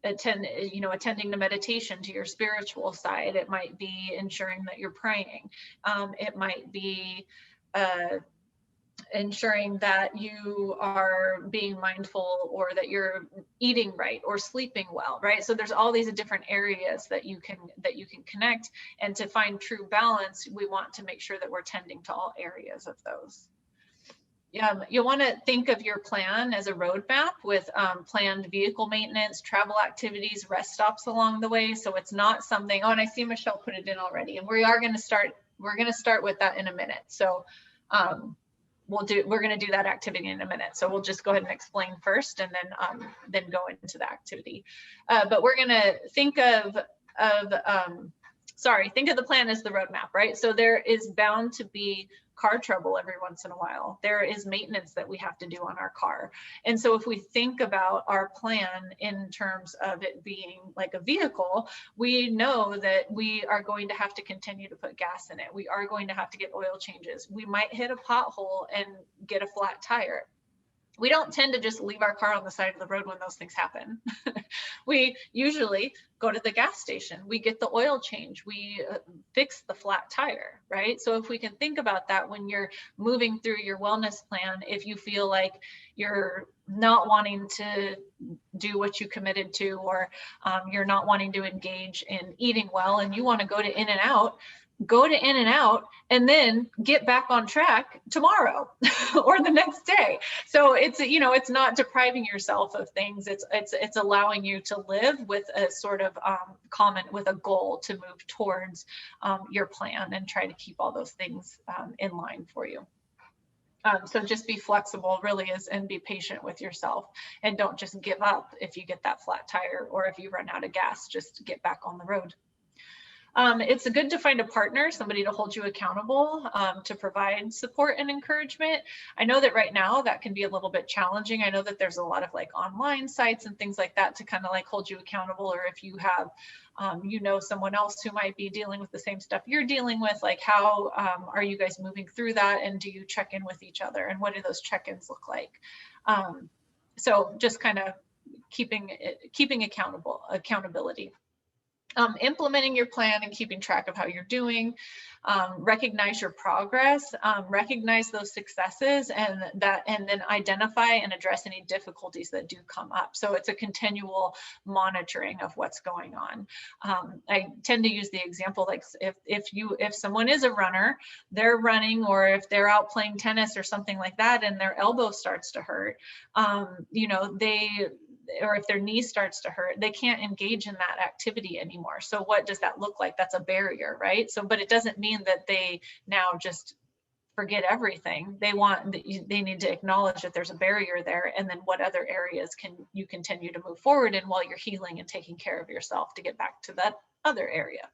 attending the meditation to your spiritual side. It might be ensuring that you're praying. It might be ensuring that you are being mindful, or that you're eating right or sleeping well, right? So there's all these different areas that you can connect, and to find true balance, we want to make sure that we're tending to all areas of those. You want to think of your plan as a roadmap with planned vehicle maintenance, travel activities, rest stops along the way. So it's not something, oh, and I see Michelle put it in already, and we're going to start with that in a minute. So we're going to do that activity in a minute. So we'll just go ahead and explain first, and then go into the activity. But we're going to think of the plan as the roadmap, right? So there is bound to be car trouble every once in a while. There is maintenance that we have to do on our car. And so if we think about our plan in terms of it being like a vehicle, we know that we are going to have to continue to put gas in it. We are going to have to get oil changes. We might hit a pothole and get a flat tire. We don't tend to just leave our car on the side of the road when those things happen. We usually go to the gas station, we get the oil change, we fix the flat tire, right? So if we can think about that when you're moving through your wellness plan, if you feel like you're not wanting to do what you committed to, or you're not wanting to engage in eating well, and you want to go to In-N-Out, go to In-N-Out and then get back on track tomorrow or the next day. So it's not depriving yourself of things. It's allowing you to live with a sort of with a goal to move towards your plan, and try to keep all those things in line for you. So just be flexible really and be patient with yourself, and don't just give up if you get that flat tire, or if you run out of gas, just get back on the road. It's good to find a partner, somebody to hold you accountable, to provide support and encouragement. I know that right now that can be a little bit challenging. I know that there's a lot of like online sites and things like that to kind of like hold you accountable, or if you have, someone else who might be dealing with the same stuff you're dealing with, like how are you guys moving through that, and do you check in with each other, and what do those check-ins look like? So just kind of keeping accountability. Implementing your plan and keeping track of how you're doing, recognize your progress, recognize those successes, and then identify and address any difficulties that do come up. So it's a continual monitoring of what's going on. I tend to use the example, like if someone is a runner, they're running, or if they're out playing tennis or something like that, and their elbow starts to hurt, or if their knee starts to hurt, they can't engage in that activity anymore. So what does that look like? That's a barrier, right? So, but it doesn't mean that they now just forget everything. They need to acknowledge that there's a barrier there, and then what other areas can you continue to move forward in while you're healing and taking care of yourself to get back to that other area.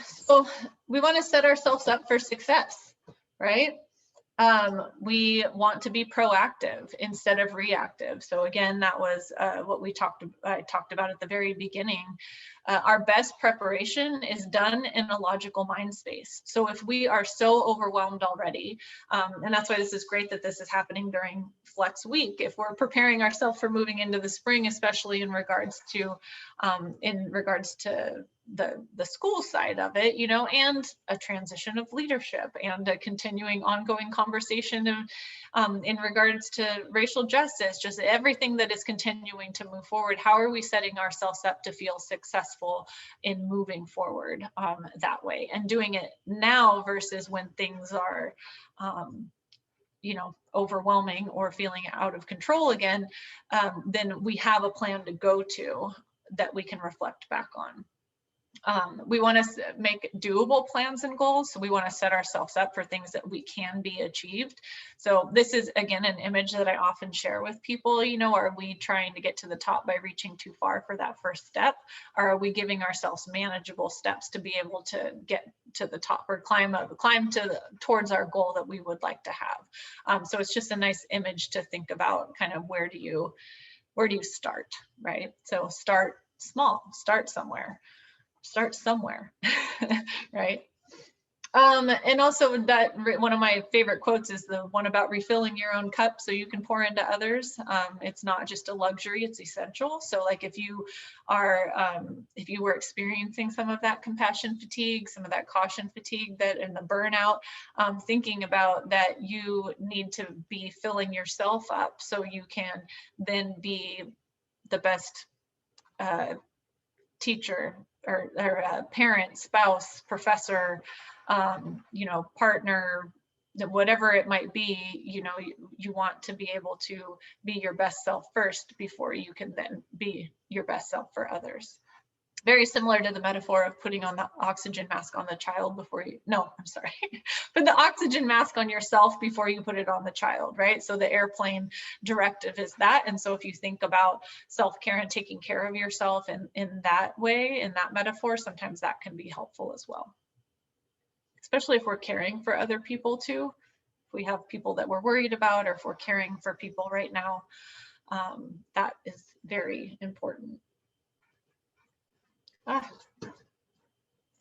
So we want to set ourselves up for success, right? We want to be proactive instead of reactive. So again, that was what I talked about at the very beginning. Our best preparation is done in a logical mind space. So if we are so overwhelmed already, and that's why this is great that this is happening during Flex Week, if we're preparing ourselves for moving into the spring, especially in regards to the school side of it, and a transition of leadership, and a continuing ongoing conversation in regards to racial justice, just everything that is continuing to move forward. How are we setting ourselves up to feel successful in moving forward that way, and doing it now versus when things are overwhelming or feeling out of control again, then we have a plan to go to that we can reflect back on. We want to make doable plans and goals. So we want to set ourselves up for things that we can be achieved. So this is, again, an image that I often share with people. You know, are we trying to get to the top by reaching too far for that first step? Or are we giving ourselves manageable steps to be able to get to the top or climb towards our goal that we would like to have? So it's just a nice image to think about, kind of where do you start, right? So start small, start somewhere, right? And also that one of my favorite quotes is the one about refilling your own cup so you can pour into others. It's not just a luxury, it's essential. So like if you were experiencing some of that compassion fatigue, some of that caution fatigue, and the burnout, thinking about that you need to be filling yourself up so you can then be the best teacher or parent, spouse, professor, you know, partner, whatever it might be. You know, you want to be able to be your best self first before you can then be your best self for others. Very similar to the metaphor of putting on the oxygen mask on the child before you, no, I'm sorry, put the oxygen mask on yourself before you put it on the child, right? So the airplane directive is that. And so if you think about self-care and taking care of yourself in that way, in that metaphor, sometimes that can be helpful as well. Especially if we're caring for other people too. If we have people that we're worried about, or if we're caring for people right now, that is very important.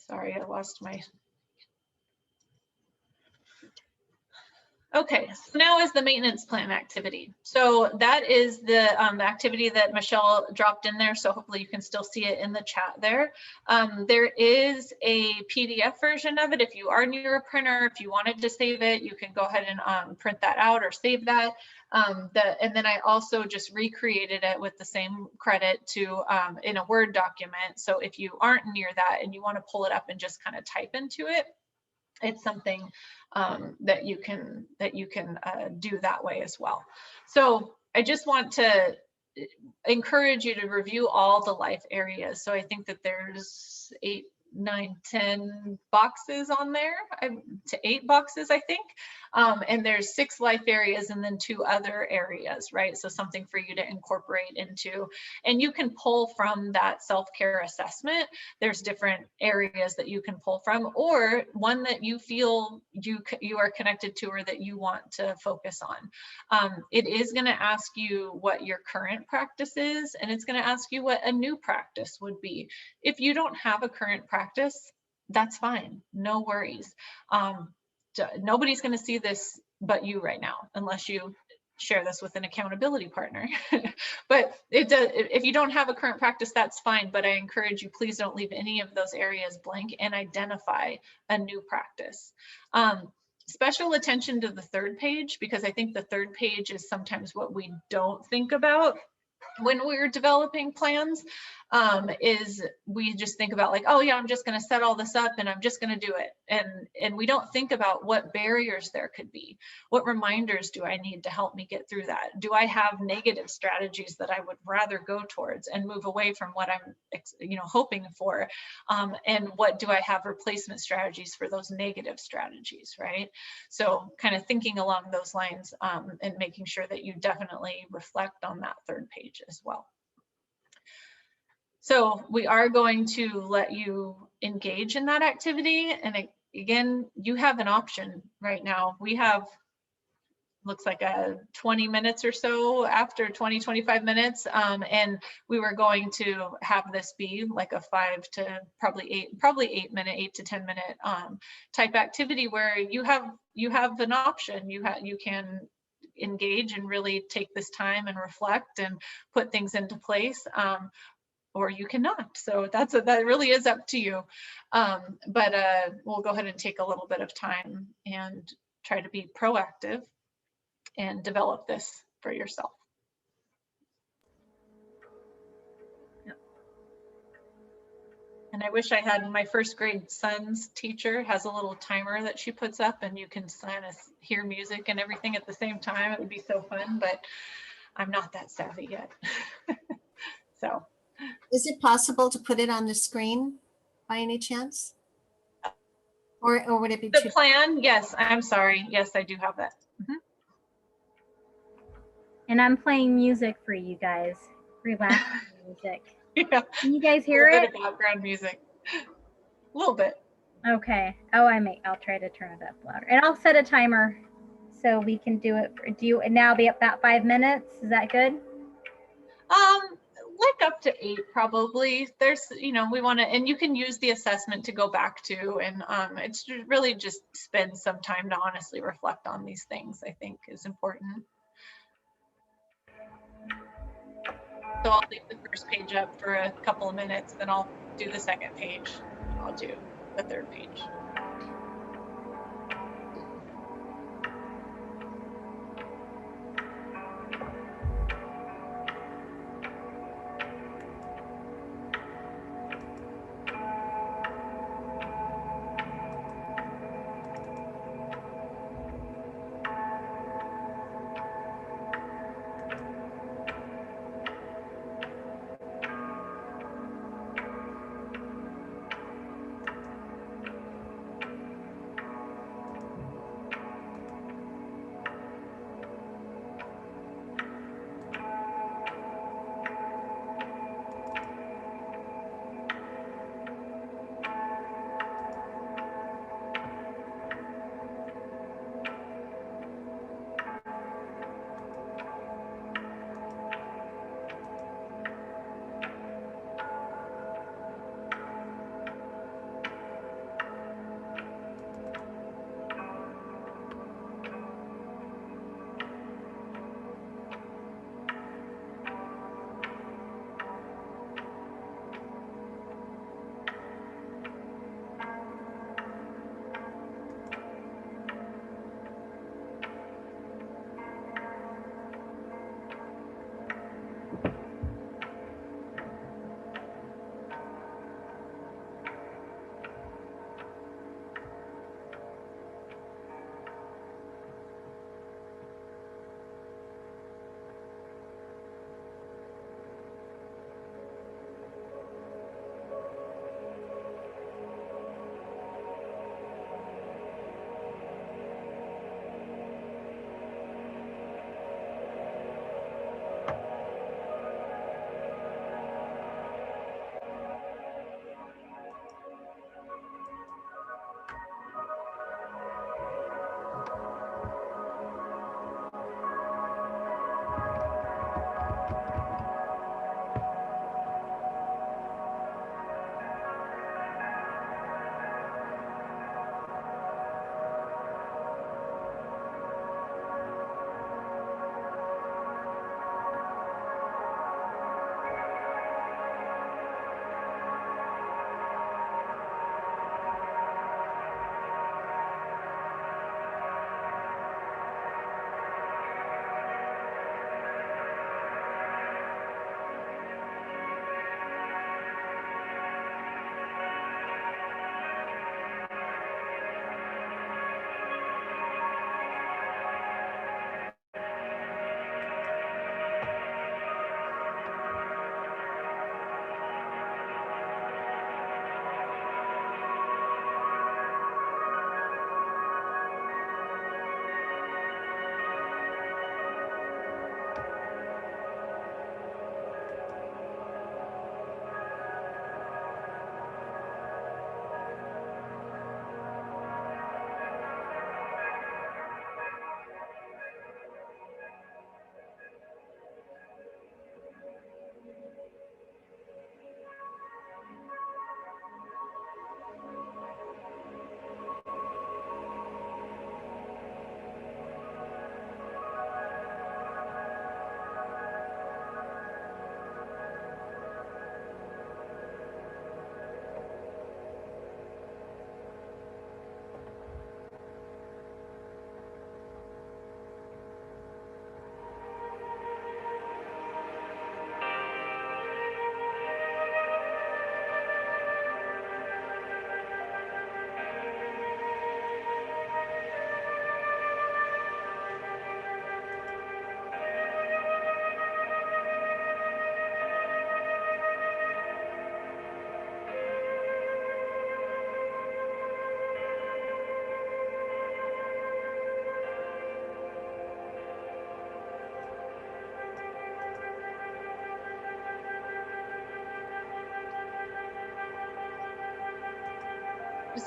Sorry, I lost my. Okay, so now is the maintenance plan activity. So that is the activity that Michelle dropped in there. So hopefully you can still see it in the chat there. There is a PDF version of it. If you are near a printer, if you wanted to save it, you can go ahead and print that out or save that. And then I also just recreated it with the same credit to in a Word document. So if you aren't near that and you want to pull it up and just kind of type into it, it's something that you can do that way as well. So I just want to encourage you to review all the life areas. So I think that there's 8, 9, 10 boxes on there, to 8 boxes, I think. And there's 6 life areas and then 2 other areas, right? So something for you to incorporate into, and you can pull from that self-care assessment. There's different areas that you can pull from, or one that you feel you are connected to or that you want to focus on. It is going to ask you what your current practice is, and it's going to ask you what a new practice would be. If you don't have a current practice, that's fine, no worries. Nobody's going to see this but you right now, unless you share this with an accountability partner. But if you don't have a current practice, that's fine. But I encourage you, please don't leave any of those areas blank and identify a new practice. Special attention to the 3rd page, because I think the 3rd page is sometimes what we don't think about when we're developing plans, is we just think about like, oh yeah, I'm just going to set all this up and I'm just going to do it. And we don't think about what barriers there could be. What reminders do I need to help me get through that? Do I have negative strategies that I would rather go towards and move away from what I'm, hoping for? And what do I have replacement strategies for those negative strategies, right? So kind of thinking along those lines, and making sure that you definitely reflect on that 3rd page as well. So we are going to let you engage in that activity. And again, you have an option right now. We have, looks like a 20 minutes or so after 25 minutes. And we were going to have this be like a 5 to probably 8 minute, 8 to 10 minute type activity where you have an option. You can engage and really take this time and reflect and put things into place. Or you cannot. So that really is up to you. But we'll go ahead and take a little bit of time and try to be proactive and develop this for yourself. And I wish I had, my 1st grade son's teacher has a little timer that she puts up and you can kind of hear music and everything at the same time. It would be so fun, but I'm not that savvy yet. So. Is it possible to put it on the screen? by any chance? Or would it be The too? plan, yes, I'm sorry. Yes, I do have that. And I'm playing music for you guys. Relaxing music. Yeah, Can you guys a hear little it? bit of background music. A little bit. Okay. Oh, I'll try to turn it up louder. And I'll set a timer so we can do it. Do you now be about 5 minutes? Is that good? Like up to 8 probably. There's, we want to, and you can use the assessment to go back to, and it's really just spend some time to honestly reflect on these things, I think is important. So I'll leave the first page up for a couple of minutes, then I'll do the second page. I'll do the third page.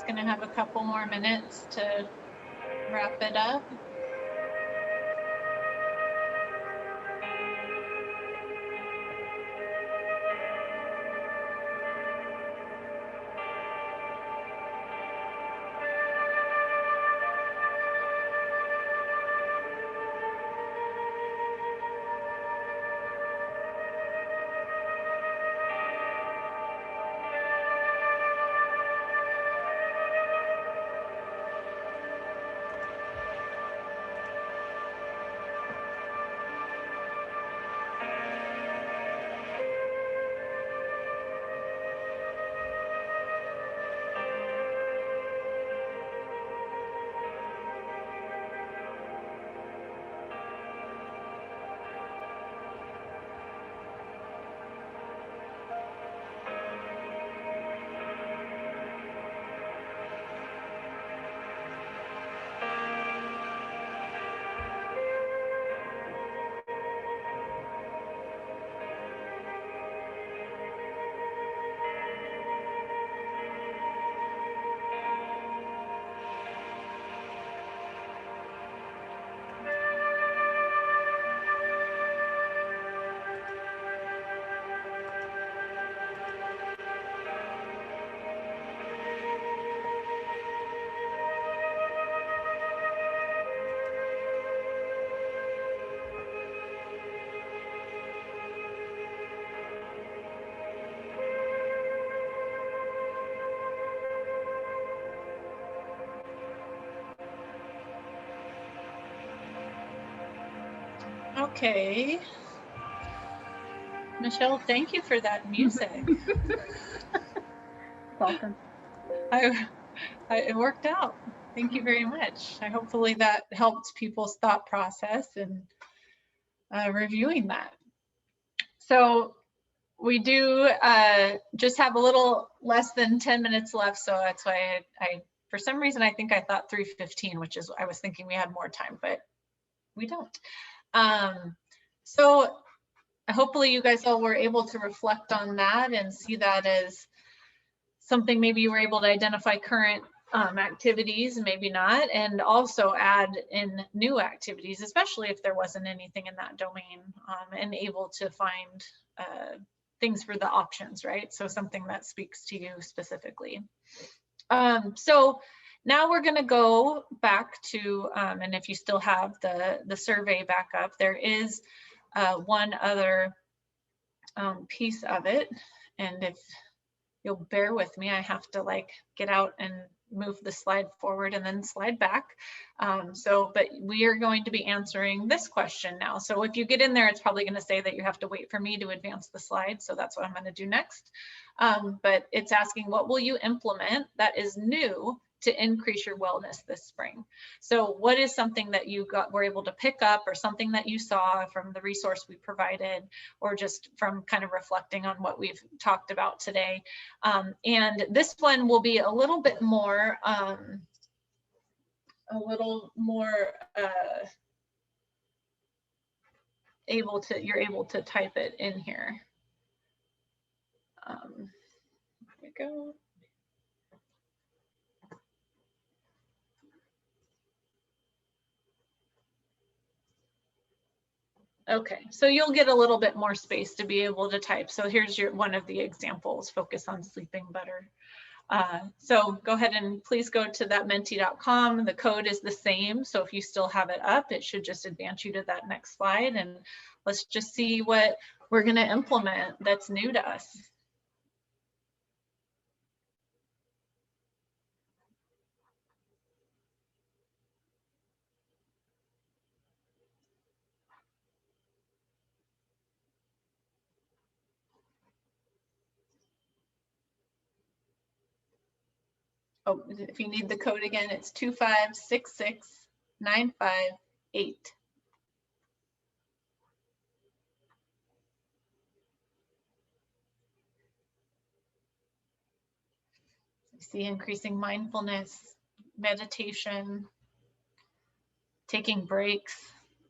just gonna have a couple more minutes to wrap it up. Okay. Michelle, thank you for that music. Welcome. It worked out. Thank you very much. Hopefully that helped people's thought process and reviewing that. So we do just have a little less than 10 minutes left. So that's why I for some reason, I think I thought 3:15, which is, I was thinking we had more time, but we don't. So hopefully you guys all were able to reflect on that and see that as something maybe you were able to identify current activities, maybe not, and also add in new activities, especially if there wasn't anything in that domain, and able to find things for the options, right? So something that speaks to you specifically. So now we're going to go back to, and if you still have the survey back up, there is one other piece of it, and if you'll bear with me, I have to like get out and move the slide forward and then slide back. But we are going to be answering this question now. So if you get in there, it's probably going to say that you have to wait for me to advance the slide. So that's what I'm going to do next. But it's asking, what will you implement that is new to increase your wellness this spring? So what is something that you were able to pick up, or something that you saw from the resource we provided, or just from kind of reflecting on what we've talked about today? And this one will be a little bit more, you're able to type it in here. There we go. Okay, so you'll get a little bit more space to be able to type. So here's one of the examples, focus on sleeping better. So go ahead and please go to thatmenti.com. The code is the same. So if you still have it up, it should just advance you to that next slide. And let's just see what we're going to implement that's new to us. Oh, if you need the code again, it's 2566958. You see increasing mindfulness, meditation, taking breaks.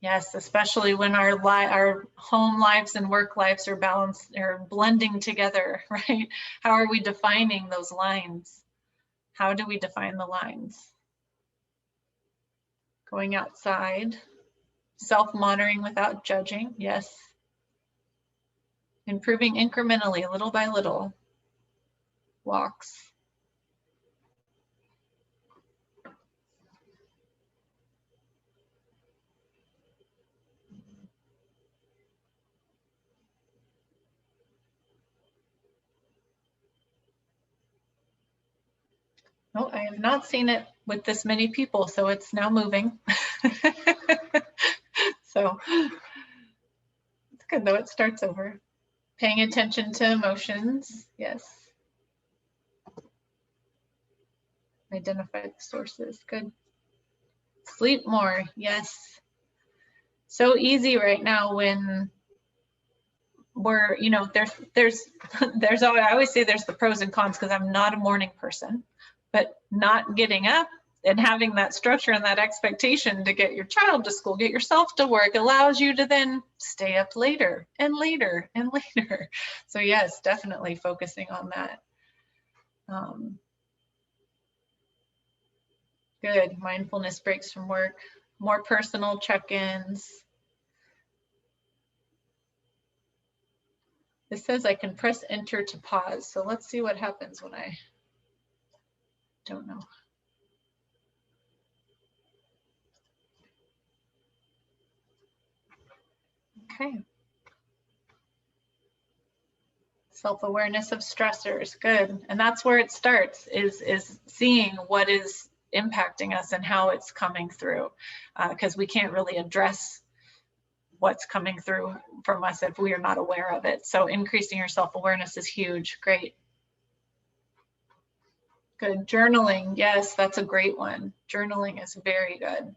Yes, especially when our home lives and work lives are balanced or blending together, right? How are we defining those lines? How do we define the lines? Going outside, self-monitoring without judging, yes. Improving incrementally, little by little, walks. No, I have not seen it with this many people, so it's now moving. So it's good though, it starts over. Paying attention to emotions, yes. Identify the sources, good. Sleep more, yes. So easy right now when we're, you know, there's I always say there's the pros and cons because I'm not a morning person, but not getting up and having that structure and that expectation to get your child to school, get yourself to work, allows you to then stay up later and later and later. So yes, definitely focusing on that. Good, mindfulness breaks from work, more personal check-ins. This says I can press enter to pause. So let's see what happens when I don't know. Okay. Self-awareness of stressors, good. And that's where it starts, is seeing what is impacting us and how it's coming through. Because we can't really address what's coming through from us if we are not aware of it. So increasing your self-awareness is huge, great. Good, journaling, yes, that's a great one. Journaling is very good.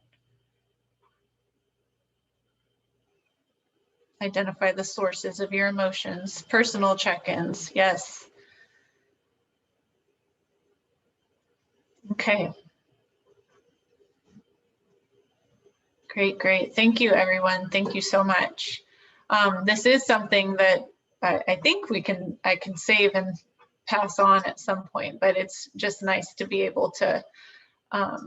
Identify the sources of your emotions, personal check-ins, yes. Okay. Great, great. Thank you, everyone. Thank you so much. This is something that I think I can save and pass on at some point, but it's just nice to be able to have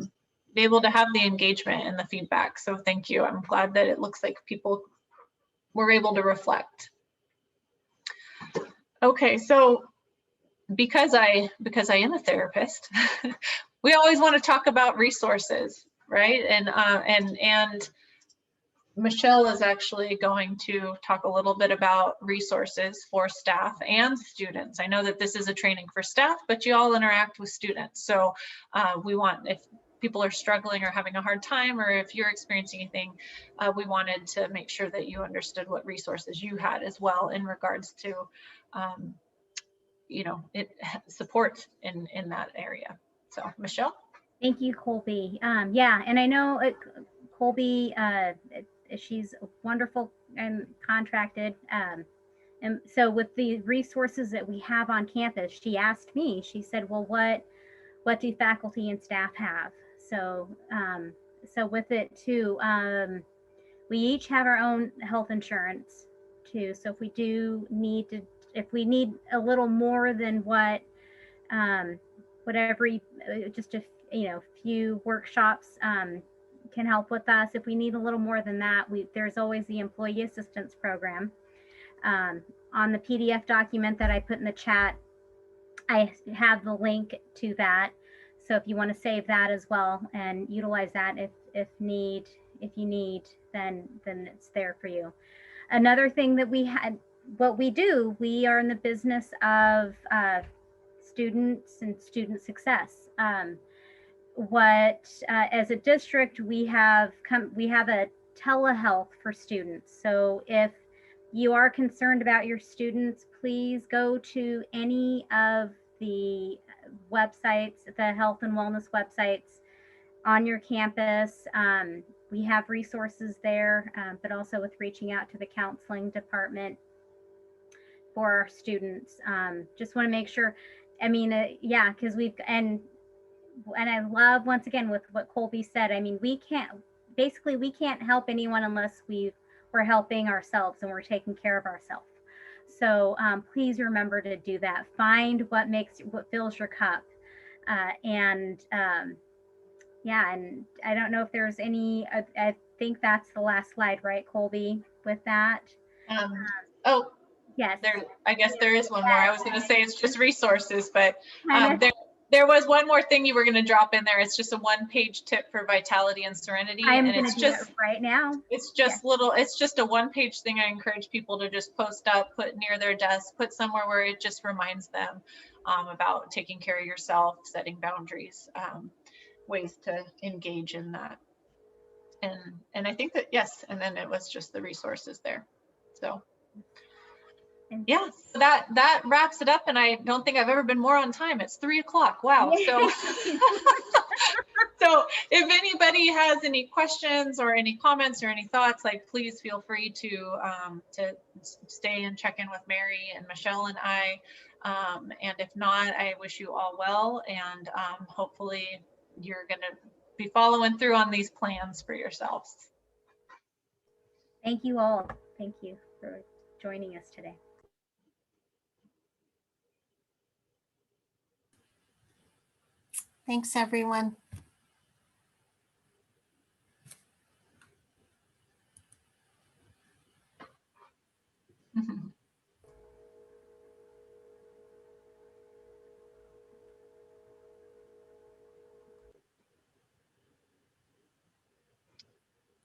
the engagement and the feedback. So thank you. I'm glad that it looks like people were able to reflect. Okay, so because I am a therapist, we always want to talk about resources, right? And Michelle is actually going to talk a little bit about resources for staff and students. I know that this is a training for staff, but you all interact with students. So we want, if people are struggling or having a hard time, or if you're experiencing anything, we wanted to make sure that you understood what resources you had as well in regards to, you know, support in that area. So Michelle. Thank you, Colby. Yeah, and I know Colby, she's wonderful and contracted. And so with the resources that we have on campus, she asked me, she said, well, what do faculty and staff have? So, so with it too, we each have our own health insurance too. So if we do need to, if we need a little more than what, whatever, just a few workshops can help with us. If we need a little more than that, there's always the employee assistance program. On the PDF document that I put in the chat, I have the link to that. So if you want to save that as well and utilize that if you need, then it's there for you. Another thing that we are in the business of students and student success. As a district, we have a telehealth for students. So if you are concerned about your students, please go to any of the websites, the health and wellness websites on your campus. We have resources there, but also with reaching out to the counseling department for our students. Just want to make sure, I mean, yeah, because and I love, once again, with what Colby said, I mean, we can't help anyone unless we're helping ourselves and we're taking care of ourselves. So please remember to do that. Find what fills your cup. And yeah, and I don't know if there's any, I think that's the last slide, right, Colby, with that? Oh, Yes. I guess there is one more. I was going to say it's just resources, but Kind of. there was one more thing you were going to drop in there. It's just a one-page tip for vitality and serenity. I'm And going it's to do just it right now. It's just it's just a one-page thing I encourage people to just post up, put near their desk, put somewhere where it just reminds them about taking care of yourself, setting boundaries, ways to engage in that. And I think that, yes, and then it was just the resources there. So yeah, so that wraps it up, and I don't think I've ever been more on time. It's 3 o'clock. Wow. So so if anybody has any questions or any comments or any thoughts, like, please feel free to stay and check in with Mary and Michelle and I. And if not, I wish you all well, and hopefully you're going to be following through on these plans for yourselves. Thank you all. Thank you for joining us today. Thanks, everyone.